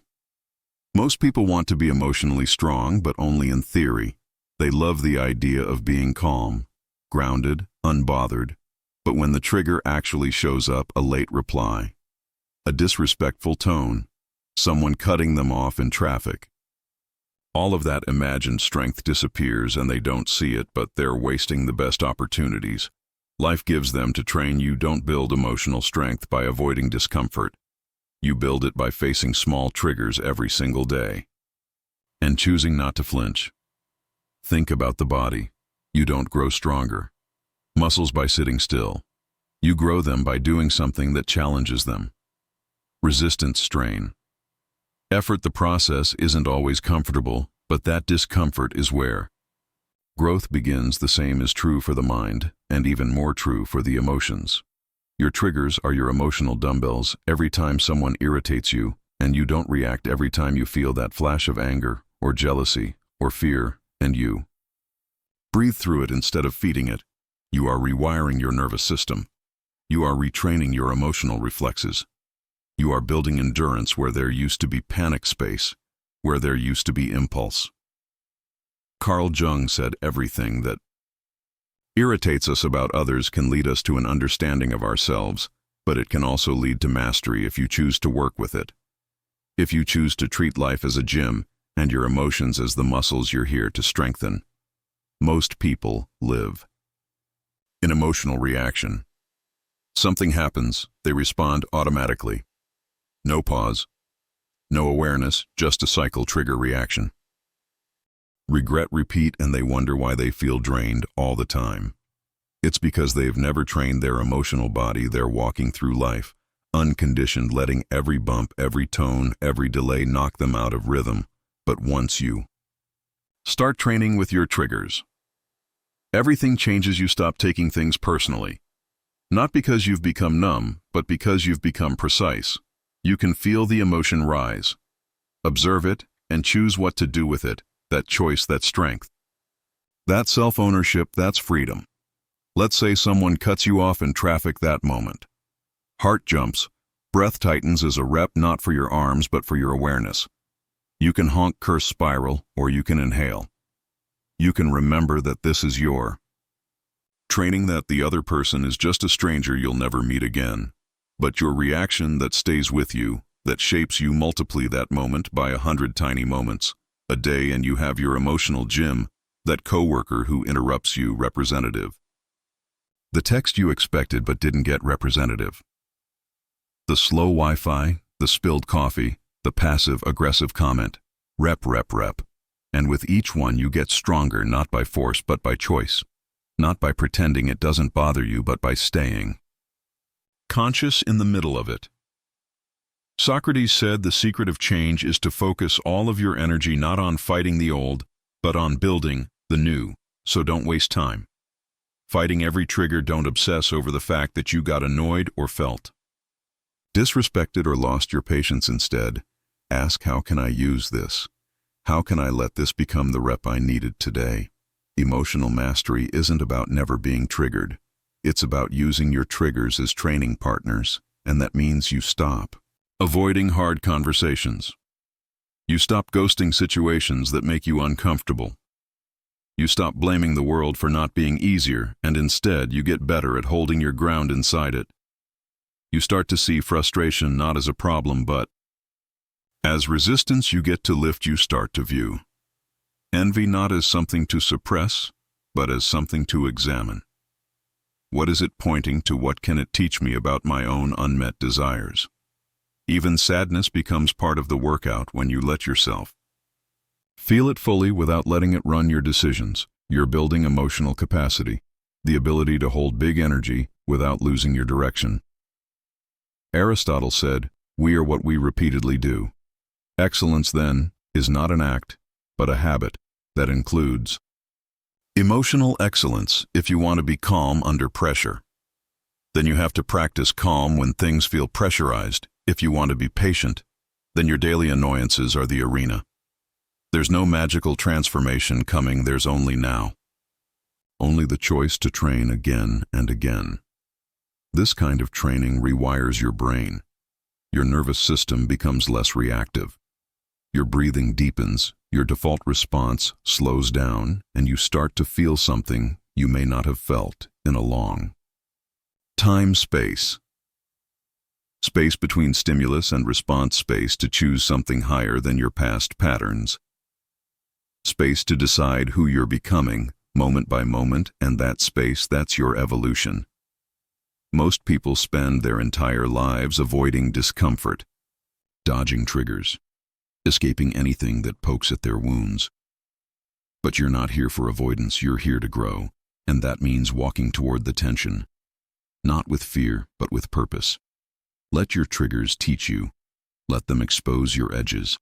Most people want to be emotionally strong, but only in theory. They love the idea of being calm, grounded, unbothered. But when the trigger actually shows up, a late reply, a disrespectful tone, someone cutting them off in traffic, all of that imagined strength disappears and they don't see it, but they're wasting the best opportunities. Life gives them to train you. Don't build emotional strength by avoiding discomfort. You build it by facing small triggers every single day and choosing not to flinch. Think about the body. You don't grow stronger muscles by sitting still. You grow them by doing something that challenges them. Resistance, strain, effort. The process isn't always comfortable, but that discomfort is where growth begins. The same is true for the mind, and even more true for the emotions. Your triggers are your emotional dumbbells. Every time someone irritates you, and you don't react, every time you feel that flash of anger, or jealousy, or fear, and you breathe through it instead of feeding it, you are rewiring your nervous system. You are retraining your emotional reflexes. You are building endurance where there used to be panic space, where there used to be impulse. Carl Jung said everything that irritates us about others can lead us to an understanding of ourselves, but it can also lead to mastery if you choose to work with it. If you choose to treat life as a gym and your emotions as the muscles you're here to strengthen. Most people live in emotional reaction. Something happens, they respond automatically. No pause, no awareness, just a cycle, trigger, reaction. Regret, repeat, and they wonder why they feel drained all the time. It's because they've never trained their emotional body. They're walking through life, unconditioned, letting every bump, every tone, every delay knock them out of rhythm. But once you start training with your triggers, everything changes. You stop taking things personally. Not because you've become numb, but because you've become precise. You can feel the emotion rise, observe it, and choose what to do with it. That choice, that strength. That self-ownership, that's freedom. Let's say someone cuts you off in traffic. That moment, heart jumps, breath tightens as a rep, not for your arms, but for your awareness. You can honk, curse, spiral, or you can inhale. You can remember that this is your training, that the other person is just a stranger you'll never meet again. But your reaction that stays with you, that shapes you. Multiply that moment by 100 tiny moments a day, and you have your emotional gym, that coworker who interrupts you, representative. The text you expected but didn't get, representative. The slow Wi-Fi, the spilled coffee, the passive-aggressive comment, rep. And with each one you get stronger, not by force but by choice. Not by pretending it doesn't bother you, but by staying conscious in the middle of it. Socrates said the secret of change is to focus all of your energy not on fighting the old, but on building the new. So don't waste time fighting every trigger. Don't obsess over the fact that you got annoyed or felt disrespected or lost your patience. Instead, ask, how can I use this? How can I let this become the rep I needed today? Emotional mastery isn't about never being triggered. It's about using your triggers as training partners, and that means you stop avoiding hard conversations. You stop ghosting situations that make you uncomfortable. You stop blaming the world for not being easier, and instead you get better at holding your ground inside it. You start to see frustration not as a problem but as resistance you get to lift. You start to view envy not as something to suppress, but as something to examine. What is it pointing to? What can it teach me about my own unmet desires? Even sadness becomes part of the workout when you let yourself feel it fully without letting it run your decisions. You're building emotional capacity, the ability to hold big energy without losing your direction. Aristotle said, "We are what we repeatedly do." Excellence, then, is not an act, but a habit that includes emotional excellence. If you want to be calm under pressure, then you have to practice calm when things feel pressurized. If you want to be patient, then your daily annoyances are the arena. There's no magical transformation coming, there's only now. Only the choice to train again and again. This kind of training rewires your brain. Your nervous system becomes less reactive. Your breathing deepens, your default response slows down, and you start to feel something you may not have felt in a long time-space. Space between stimulus and response, space to choose something higher than your past patterns. Space to decide who you're becoming, moment by moment, and that space, that's your evolution. Most people spend their entire lives avoiding discomfort, dodging triggers, escaping anything that pokes at their wounds. But you're not here for avoidance, you're here to grow, and that means walking toward the tension. Not with fear, but with purpose. Let your triggers teach you. Let them expose your edges.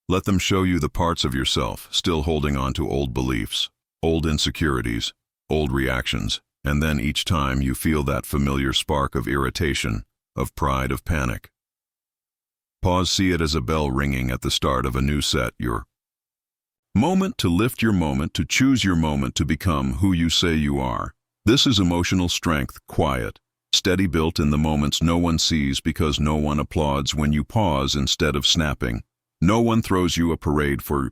Let them show you the parts of yourself still holding on to old beliefs, old insecurities, old reactions, and then each time you feel that familiar spark of irritation, of pride, of panic. Pause, see it as a bell ringing at the start of a new set, your moment to lift your moment, to choose your moment to become who you say you are. This is emotional strength, quiet, steady, built in the moments no one sees because no one applauds when you pause instead of snapping. No one throws you a parade for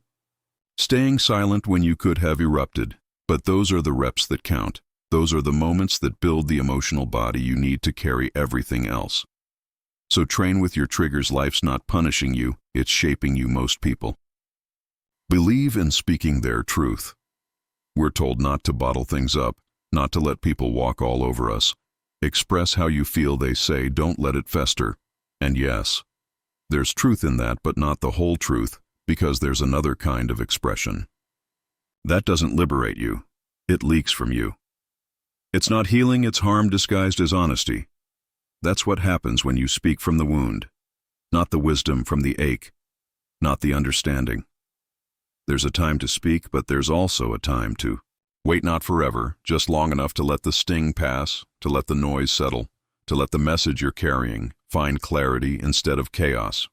staying silent when you could have erupted. But those are the reps that count. Those are the moments that build the emotional body you need to carry everything else. So train with your triggers. Life's not punishing you, it's shaping you. Most people believe in speaking their truth. We're told not to bottle things up, not to let people walk all over us. Express how you feel, they say, don't let it fester. And yes, there's truth in that, but not the whole truth, because there's another kind of expression. That doesn't liberate you. It leaks from you. It's not healing, it's harm disguised as honesty. That's what happens when you speak from the wound, not the wisdom from the ache, not the understanding. There's a time to speak, but there's also a time to wait, not forever, just long enough to let the sting pass, to let the noise settle, to let the message you're carrying find clarity instead of chaos.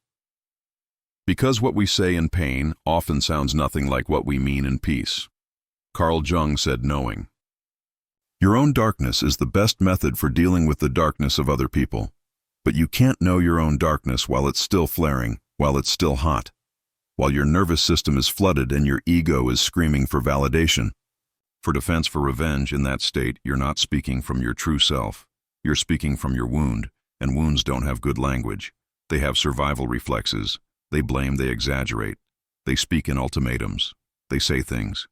Because what we say in pain often sounds nothing like what we mean in peace. Carl Jung said, knowing your own darkness is the best method for dealing with the darkness of other people. But you can't know your own darkness while it's still flaring, while it's still hot, while your nervous system is flooded and your ego is screaming for validation, for defense, for revenge. In that state, you're not speaking from your true self. You're speaking from your wound, and wounds don't have good language. They have survival reflexes. They blame, they exaggerate. They speak in ultimatums. They say things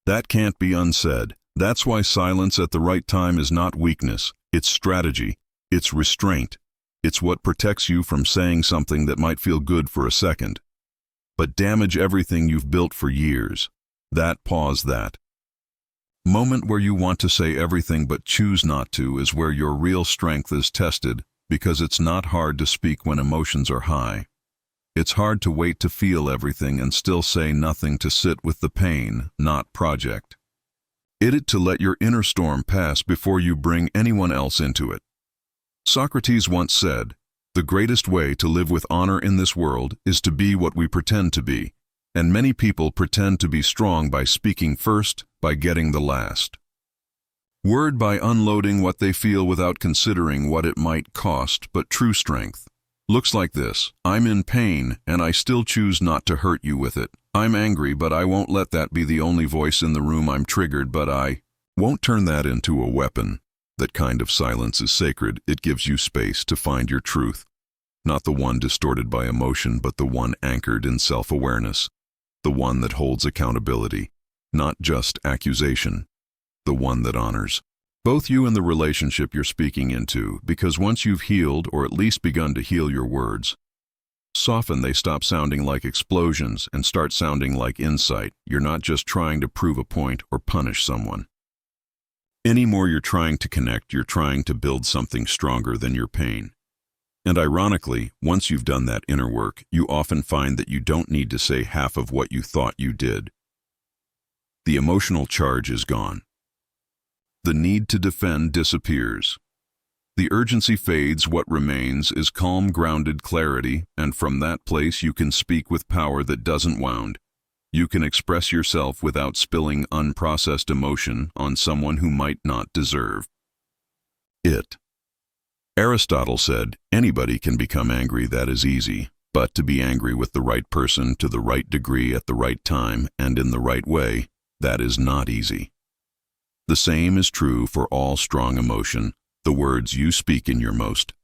that can't be unsaid. That's why silence at the right time is not weakness. It's strategy. It's restraint. It's what protects you from saying something that might feel good for a second, but damage everything you've built for years. That pause, that moment where you want to say everything but choose not to, is where your real strength is tested, because it's not hard to speak when emotions are high. It's hard to wait to feel everything and still say nothing, to sit with the pain, not project it, to let your inner storm pass before you bring anyone else into it. Socrates once said, "The greatest way to live with honor in this world is to be what we pretend to be." And many people pretend to be strong by speaking first, by getting the last word, by unloading what they feel without considering what it might cost. But true strength looks like this: I'm in pain, and I still choose not to hurt you with it. I'm angry, but I won't let that be the only voice in the room. I'm triggered, but I won't turn that into a weapon. That kind of silence is sacred. It gives you space to find your truth, not the one distorted by emotion, but the one anchored in self-awareness, the one that holds accountability, not just accusation, the one that honors both you and the relationship you're speaking into. Because once you've healed, or at least begun to heal, your words soften. They stop sounding like explosions and start sounding like insight. You're not just trying to prove a point or punish someone anymore. You're trying to connect. You're trying to build something stronger than your pain. And ironically, once you've done that inner work, you often find that you don't need to say half of what you thought you did. The emotional charge is gone. The need to defend disappears. The urgency fades, what remains is calm, grounded clarity, and from that place you can speak with power that doesn't wound. You can express yourself without spilling unprocessed emotion on someone who might not deserve it. Aristotle said, anybody can become angry, that is easy, but to be angry with the right person to the right degree at the right time and in the right way, that is not easy. The same is true for all strong emotion. The words you speak in your most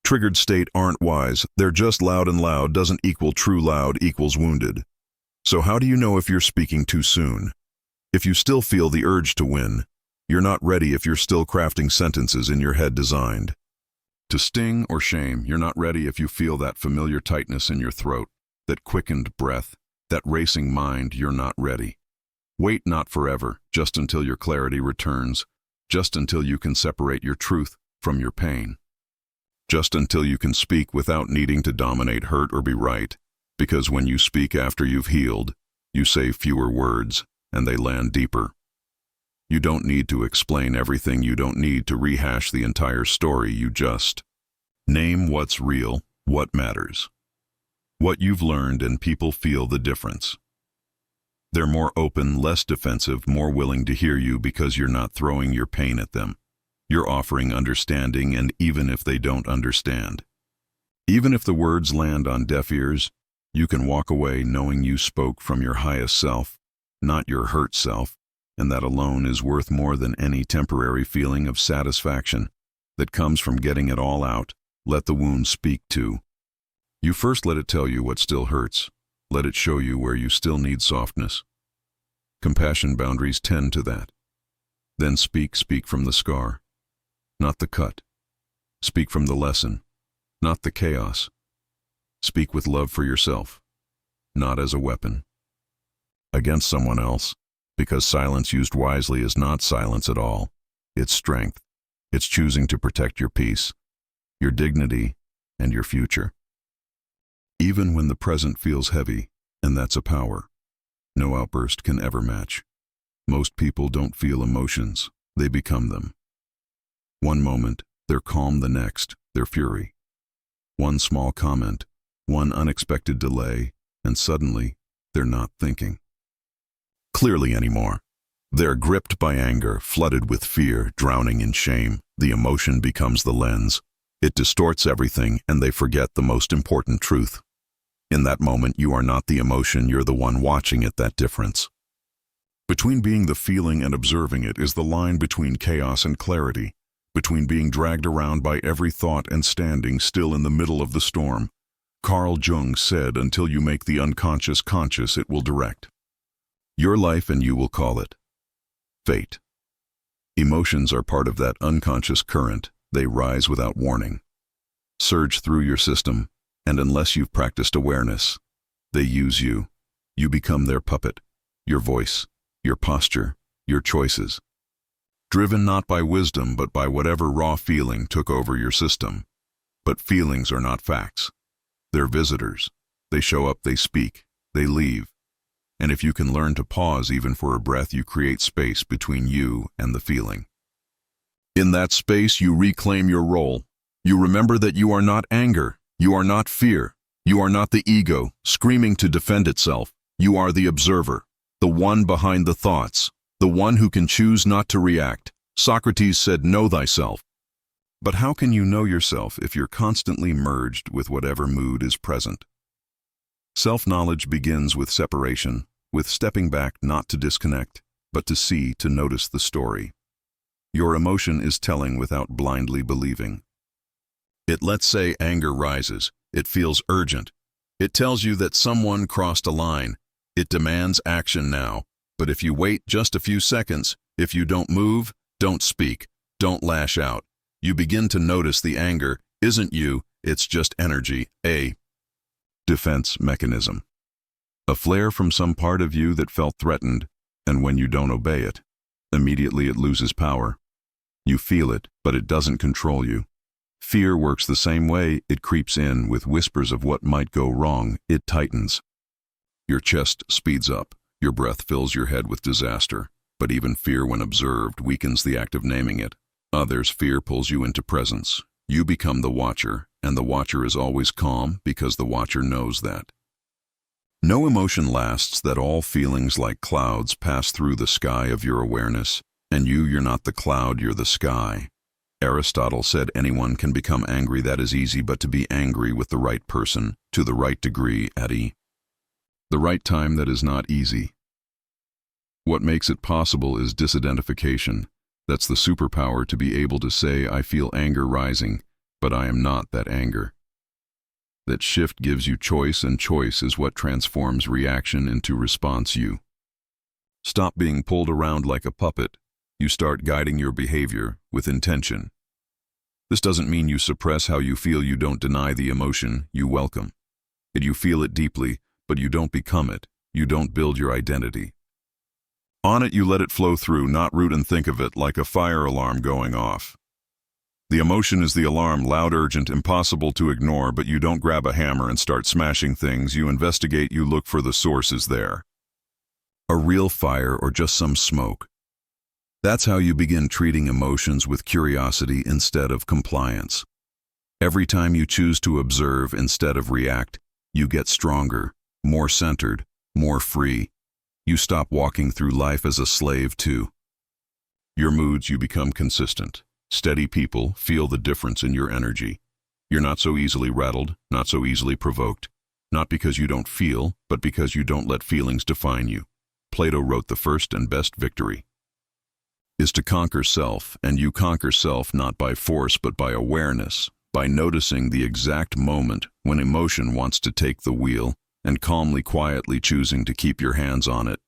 triggered state aren't wise. They're just loud, and loud doesn't equal true. Loud equals wounded. So how do you know if you're speaking too soon? If you still feel the urge to win, you're not ready. If you're still crafting sentences in your head designed to sting or shame, you're not ready. If you feel that familiar tightness in your throat, that quickened breath, that racing mind, you're not ready. Wait not forever, just until your clarity returns, just until you can separate your truth from your pain, just until you can speak without needing to dominate, hurt, or be right, because when you speak after you've healed, you say fewer words, and they land deeper. You don't need to explain everything. You don't need to rehash the entire story. You just name what's real, what matters, what you've learned, and people feel the difference. They're more open, less defensive, more willing to hear you because you're not throwing your pain at them. You're offering understanding, and even if they don't understand, even if the words land on deaf ears, you can walk away knowing you spoke from your highest self, not your hurt self, and that alone is worth more than any temporary feeling of satisfaction that comes from getting it all out. Let the wound speak too. You first let it tell you what still hurts. Let it show you where you still need softness. Compassion boundaries tend to that. Then speak from the scar, not the cut. Speak from the lesson, not the chaos. Speak with love for yourself, not as a weapon against someone else, because silence used wisely is not silence at all. It's strength. It's choosing to protect your peace, your dignity, and your future. Even when the present feels heavy, and that's a power no outburst can ever match. Most people don't feel emotions, they become them. One moment, they're calm, the next, they're fury. One small comment, one unexpected delay, and suddenly, they're not thinking clearly anymore. They're gripped by anger, flooded with fear, drowning in shame. The emotion becomes the lens. It distorts everything, and they forget the most important truth. In that moment, you are not the emotion, you're the one watching it. That difference between being the feeling and observing it is the line between chaos and clarity, between being dragged around by every thought and standing still in the middle of the storm. Carl Jung said, until you make the unconscious conscious, it will direct your life, and you will call it fate. Emotions are part of that unconscious current. They rise without warning, surge through your system, and unless you've practiced awareness, they use you. You become their puppet, your voice, your posture, your choices. Driven not by wisdom, but by whatever raw feeling took over your system. But feelings are not facts. They're visitors. They show up, they speak, they leave. And if you can learn to pause even for a breath, you create space between you and the feeling. In that space, you reclaim your role. You remember that you are not anger. You are not fear. You are not the ego, screaming to defend itself. You are the observer, the one behind the thoughts, the one who can choose not to react. Socrates said, know thyself. But how can you know yourself if you're constantly merged with whatever mood is present? Self-knowledge begins with separation, with stepping back not to disconnect, but to see, to notice the story. Your emotion is telling without blindly believing. Let's say anger rises. It feels urgent. It tells you that someone crossed a line. It demands action now. But if you wait just a few seconds, if you don't move, don't speak, don't lash out, you begin to notice the anger isn't you, it's just energy, a defense mechanism. A flare from some part of you that felt threatened, and when you don't obey it, immediately it loses power. You feel it, but it doesn't control you. Fear works the same way. It creeps in with whispers of what might go wrong. It tightens. Your chest speeds up. Your breath fills your head with disaster. But even fear, when observed, weakens the act of naming it. Others' fear pulls you into presence. You become the watcher, and the watcher is always calm because the watcher knows that. No emotion lasts that all feelings like clouds pass through the sky of your awareness, and you're not the cloud, you're the sky. Aristotle said anyone can become angry, that is easy, but to be angry with the right person, to the right degree, at the right time, that is not easy. What makes it possible is disidentification. That's the superpower, to be able to say, I feel anger rising, but I am not that anger. That shift gives you choice, and choice is what transforms reaction into response. You stop being pulled around like a puppet. You start guiding your behavior with intention. This doesn't mean you suppress how you feel. You don't deny the emotion, you welcome it. You feel it deeply, but you don't become it. You don't build your identity on it. You let it flow through, not root and think of it like a fire alarm going off. The emotion is the alarm, loud, urgent, impossible to ignore, but you don't grab a hammer and start smashing things. You investigate, you look for the source. Is there a real fire or just some smoke? That's how you begin treating emotions, with curiosity instead of compliance. Every time you choose to observe instead of react, you get stronger, more centered, more free. You stop walking through life as a slave to your moods. You become consistent. Steady people feel the difference in your energy. You're not so easily rattled, not so easily provoked, not because you don't feel, but because you don't let feelings define you. Plato wrote the first and best victory is to conquer self, and you conquer self not by force but by awareness, by noticing the exact moment when emotion wants to take the wheel and calmly, quietly choosing to keep your hands on it.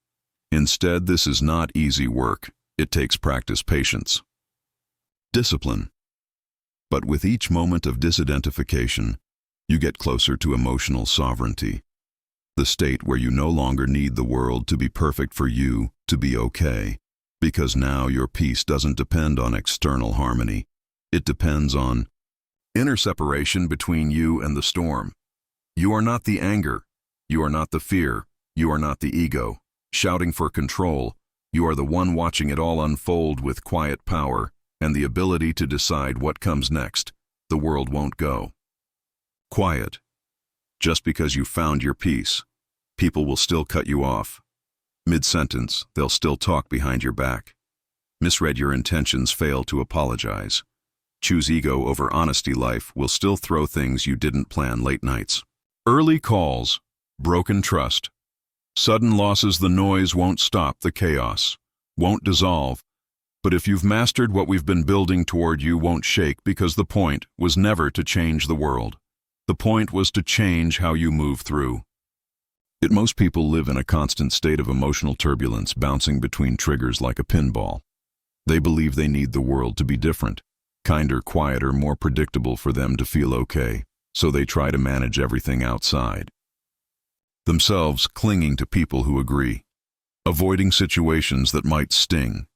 Instead, this is not easy work. It takes practice, patience, discipline. But with each moment of disidentification, you get closer to emotional sovereignty, the state where you no longer need the world to be perfect for you to be okay. Because now your peace doesn't depend on external harmony. It depends on inner separation between you and the storm. You are not the anger. You are not the fear. You are not the ego shouting for control. You are the one watching it all unfold with quiet power and the ability to decide what comes next. The world won't go quiet. Just because you found your peace, people will still cut you off. Mid-sentence, they'll still talk behind your back. Misread your intentions, fail to apologize. Choose ego over honesty. Life will still throw things you didn't plan. Late nights, early calls, broken trust, sudden losses. The noise won't stop, the chaos won't dissolve. But if you've mastered what we've been building toward, you won't shake, because the point was never to change the world. The point was to change how you move through it. Most people live in a constant state of emotional turbulence, bouncing between triggers like a pinball. They believe they need the world to be different, kinder, quieter, more predictable for them to feel okay, so they try to manage everything outside themselves, clinging to people who agree, avoiding situations that might sting,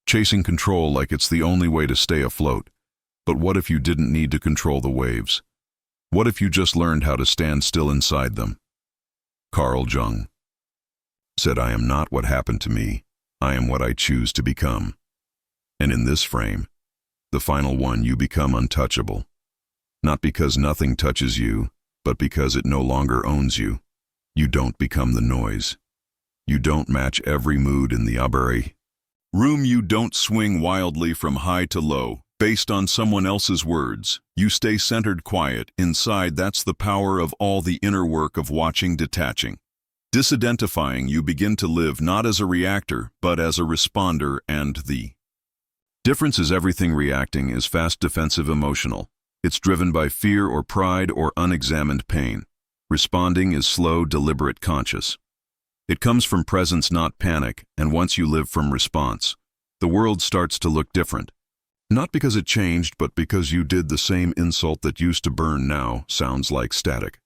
chasing control like it's the only way to stay afloat. But what if you didn't need to control the waves? What if you just learned how to stand still inside them? Carl Jung said, I am not what happened to me, I am what I choose to become. And in this frame, the final one, you become untouchable. Not because nothing touches you, but because it no longer owns you. You don't become the noise. You don't match every mood in the aberry room. You don't swing wildly from high to low, based on someone else's words. You stay centered, quiet, inside. That's the power of all the inner work of watching, detaching, disidentifying. You begin to live not as a reactor, but as a responder, and the difference is everything. Reacting is fast, defensive, emotional. It's driven by fear or pride or unexamined pain. Responding is slow, deliberate, conscious. It comes from presence, not panic, and once you live from response, the world starts to look different. Not because it changed, but because you did. The same insult that used to burn now sounds like static.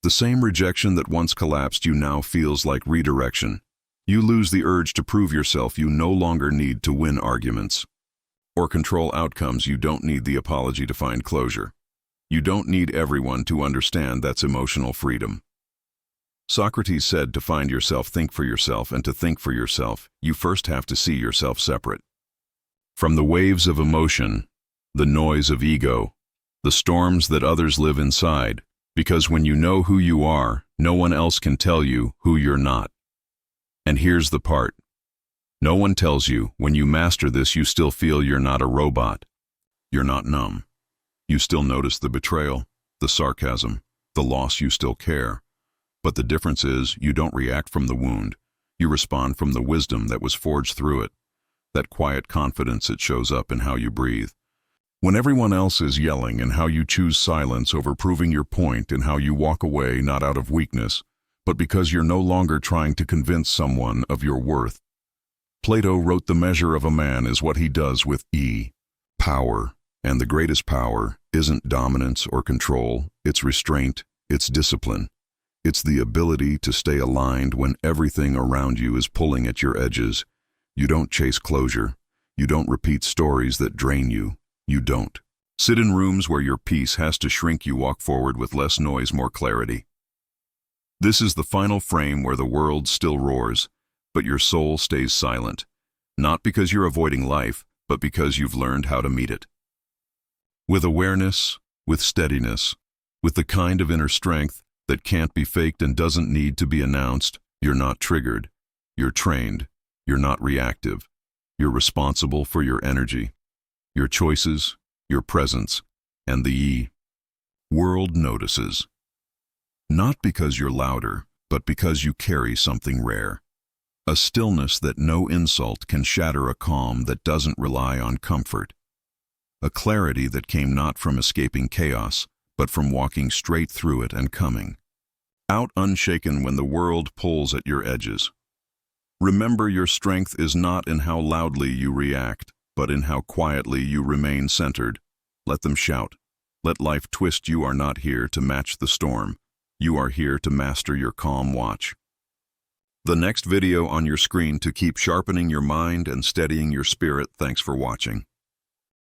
The same rejection that once collapsed you now feels like redirection. You lose the urge to prove yourself. You no longer need to win arguments or control outcomes. You don't need the apology to find closure. You don't need everyone to understand. That's emotional freedom. Socrates said, to find yourself, think for yourself, and to think for yourself, you first have to see yourself separate From the waves of emotion, the noise of ego, the storms that others live inside, because when you know who you are, no one else can tell you who you're not. And here's the part. No one tells you, when you master this, you still feel you're not a robot. You're not numb. You still notice the betrayal, the sarcasm, the loss, you still care. But the difference is, you don't react from the wound. You respond from the wisdom that was forged through it. That quiet confidence that shows up in how you breathe. When everyone else is yelling, and how you choose silence over proving your point, and how you walk away not out of weakness, but because you're no longer trying to convince someone of your worth. Plato wrote the measure of a man is what he does with power. And the greatest power isn't dominance or control, it's restraint, it's discipline. It's the ability to stay aligned when everything around you is pulling at your edges. You don't chase closure. You don't repeat stories that drain you. You don't sit in rooms where your peace has to shrink. You walk forward with less noise, more clarity. This is the final frame where the world still roars, but your soul stays silent. Not because you're avoiding life, but because you've learned how to meet it. With awareness, with steadiness, with the kind of inner strength that can't be faked and doesn't need to be announced. You're not triggered. You're trained. You're not reactive. You're responsible for your energy, your choices, your presence, and the world notices. Not because you're louder, but because you carry something rare. A stillness that no insult can shatter, a calm that doesn't rely on comfort. A clarity that came not from escaping chaos, but from walking straight through it and coming out unshaken when the world pulls at your edges. Remember, your strength is not in how loudly you react, but in how quietly you remain centered. Let them shout. Let life twist. You are not here to match the storm. You are here to master your calm. Watch the next video on your screen to keep sharpening your mind and steadying your spirit. Thanks for watching.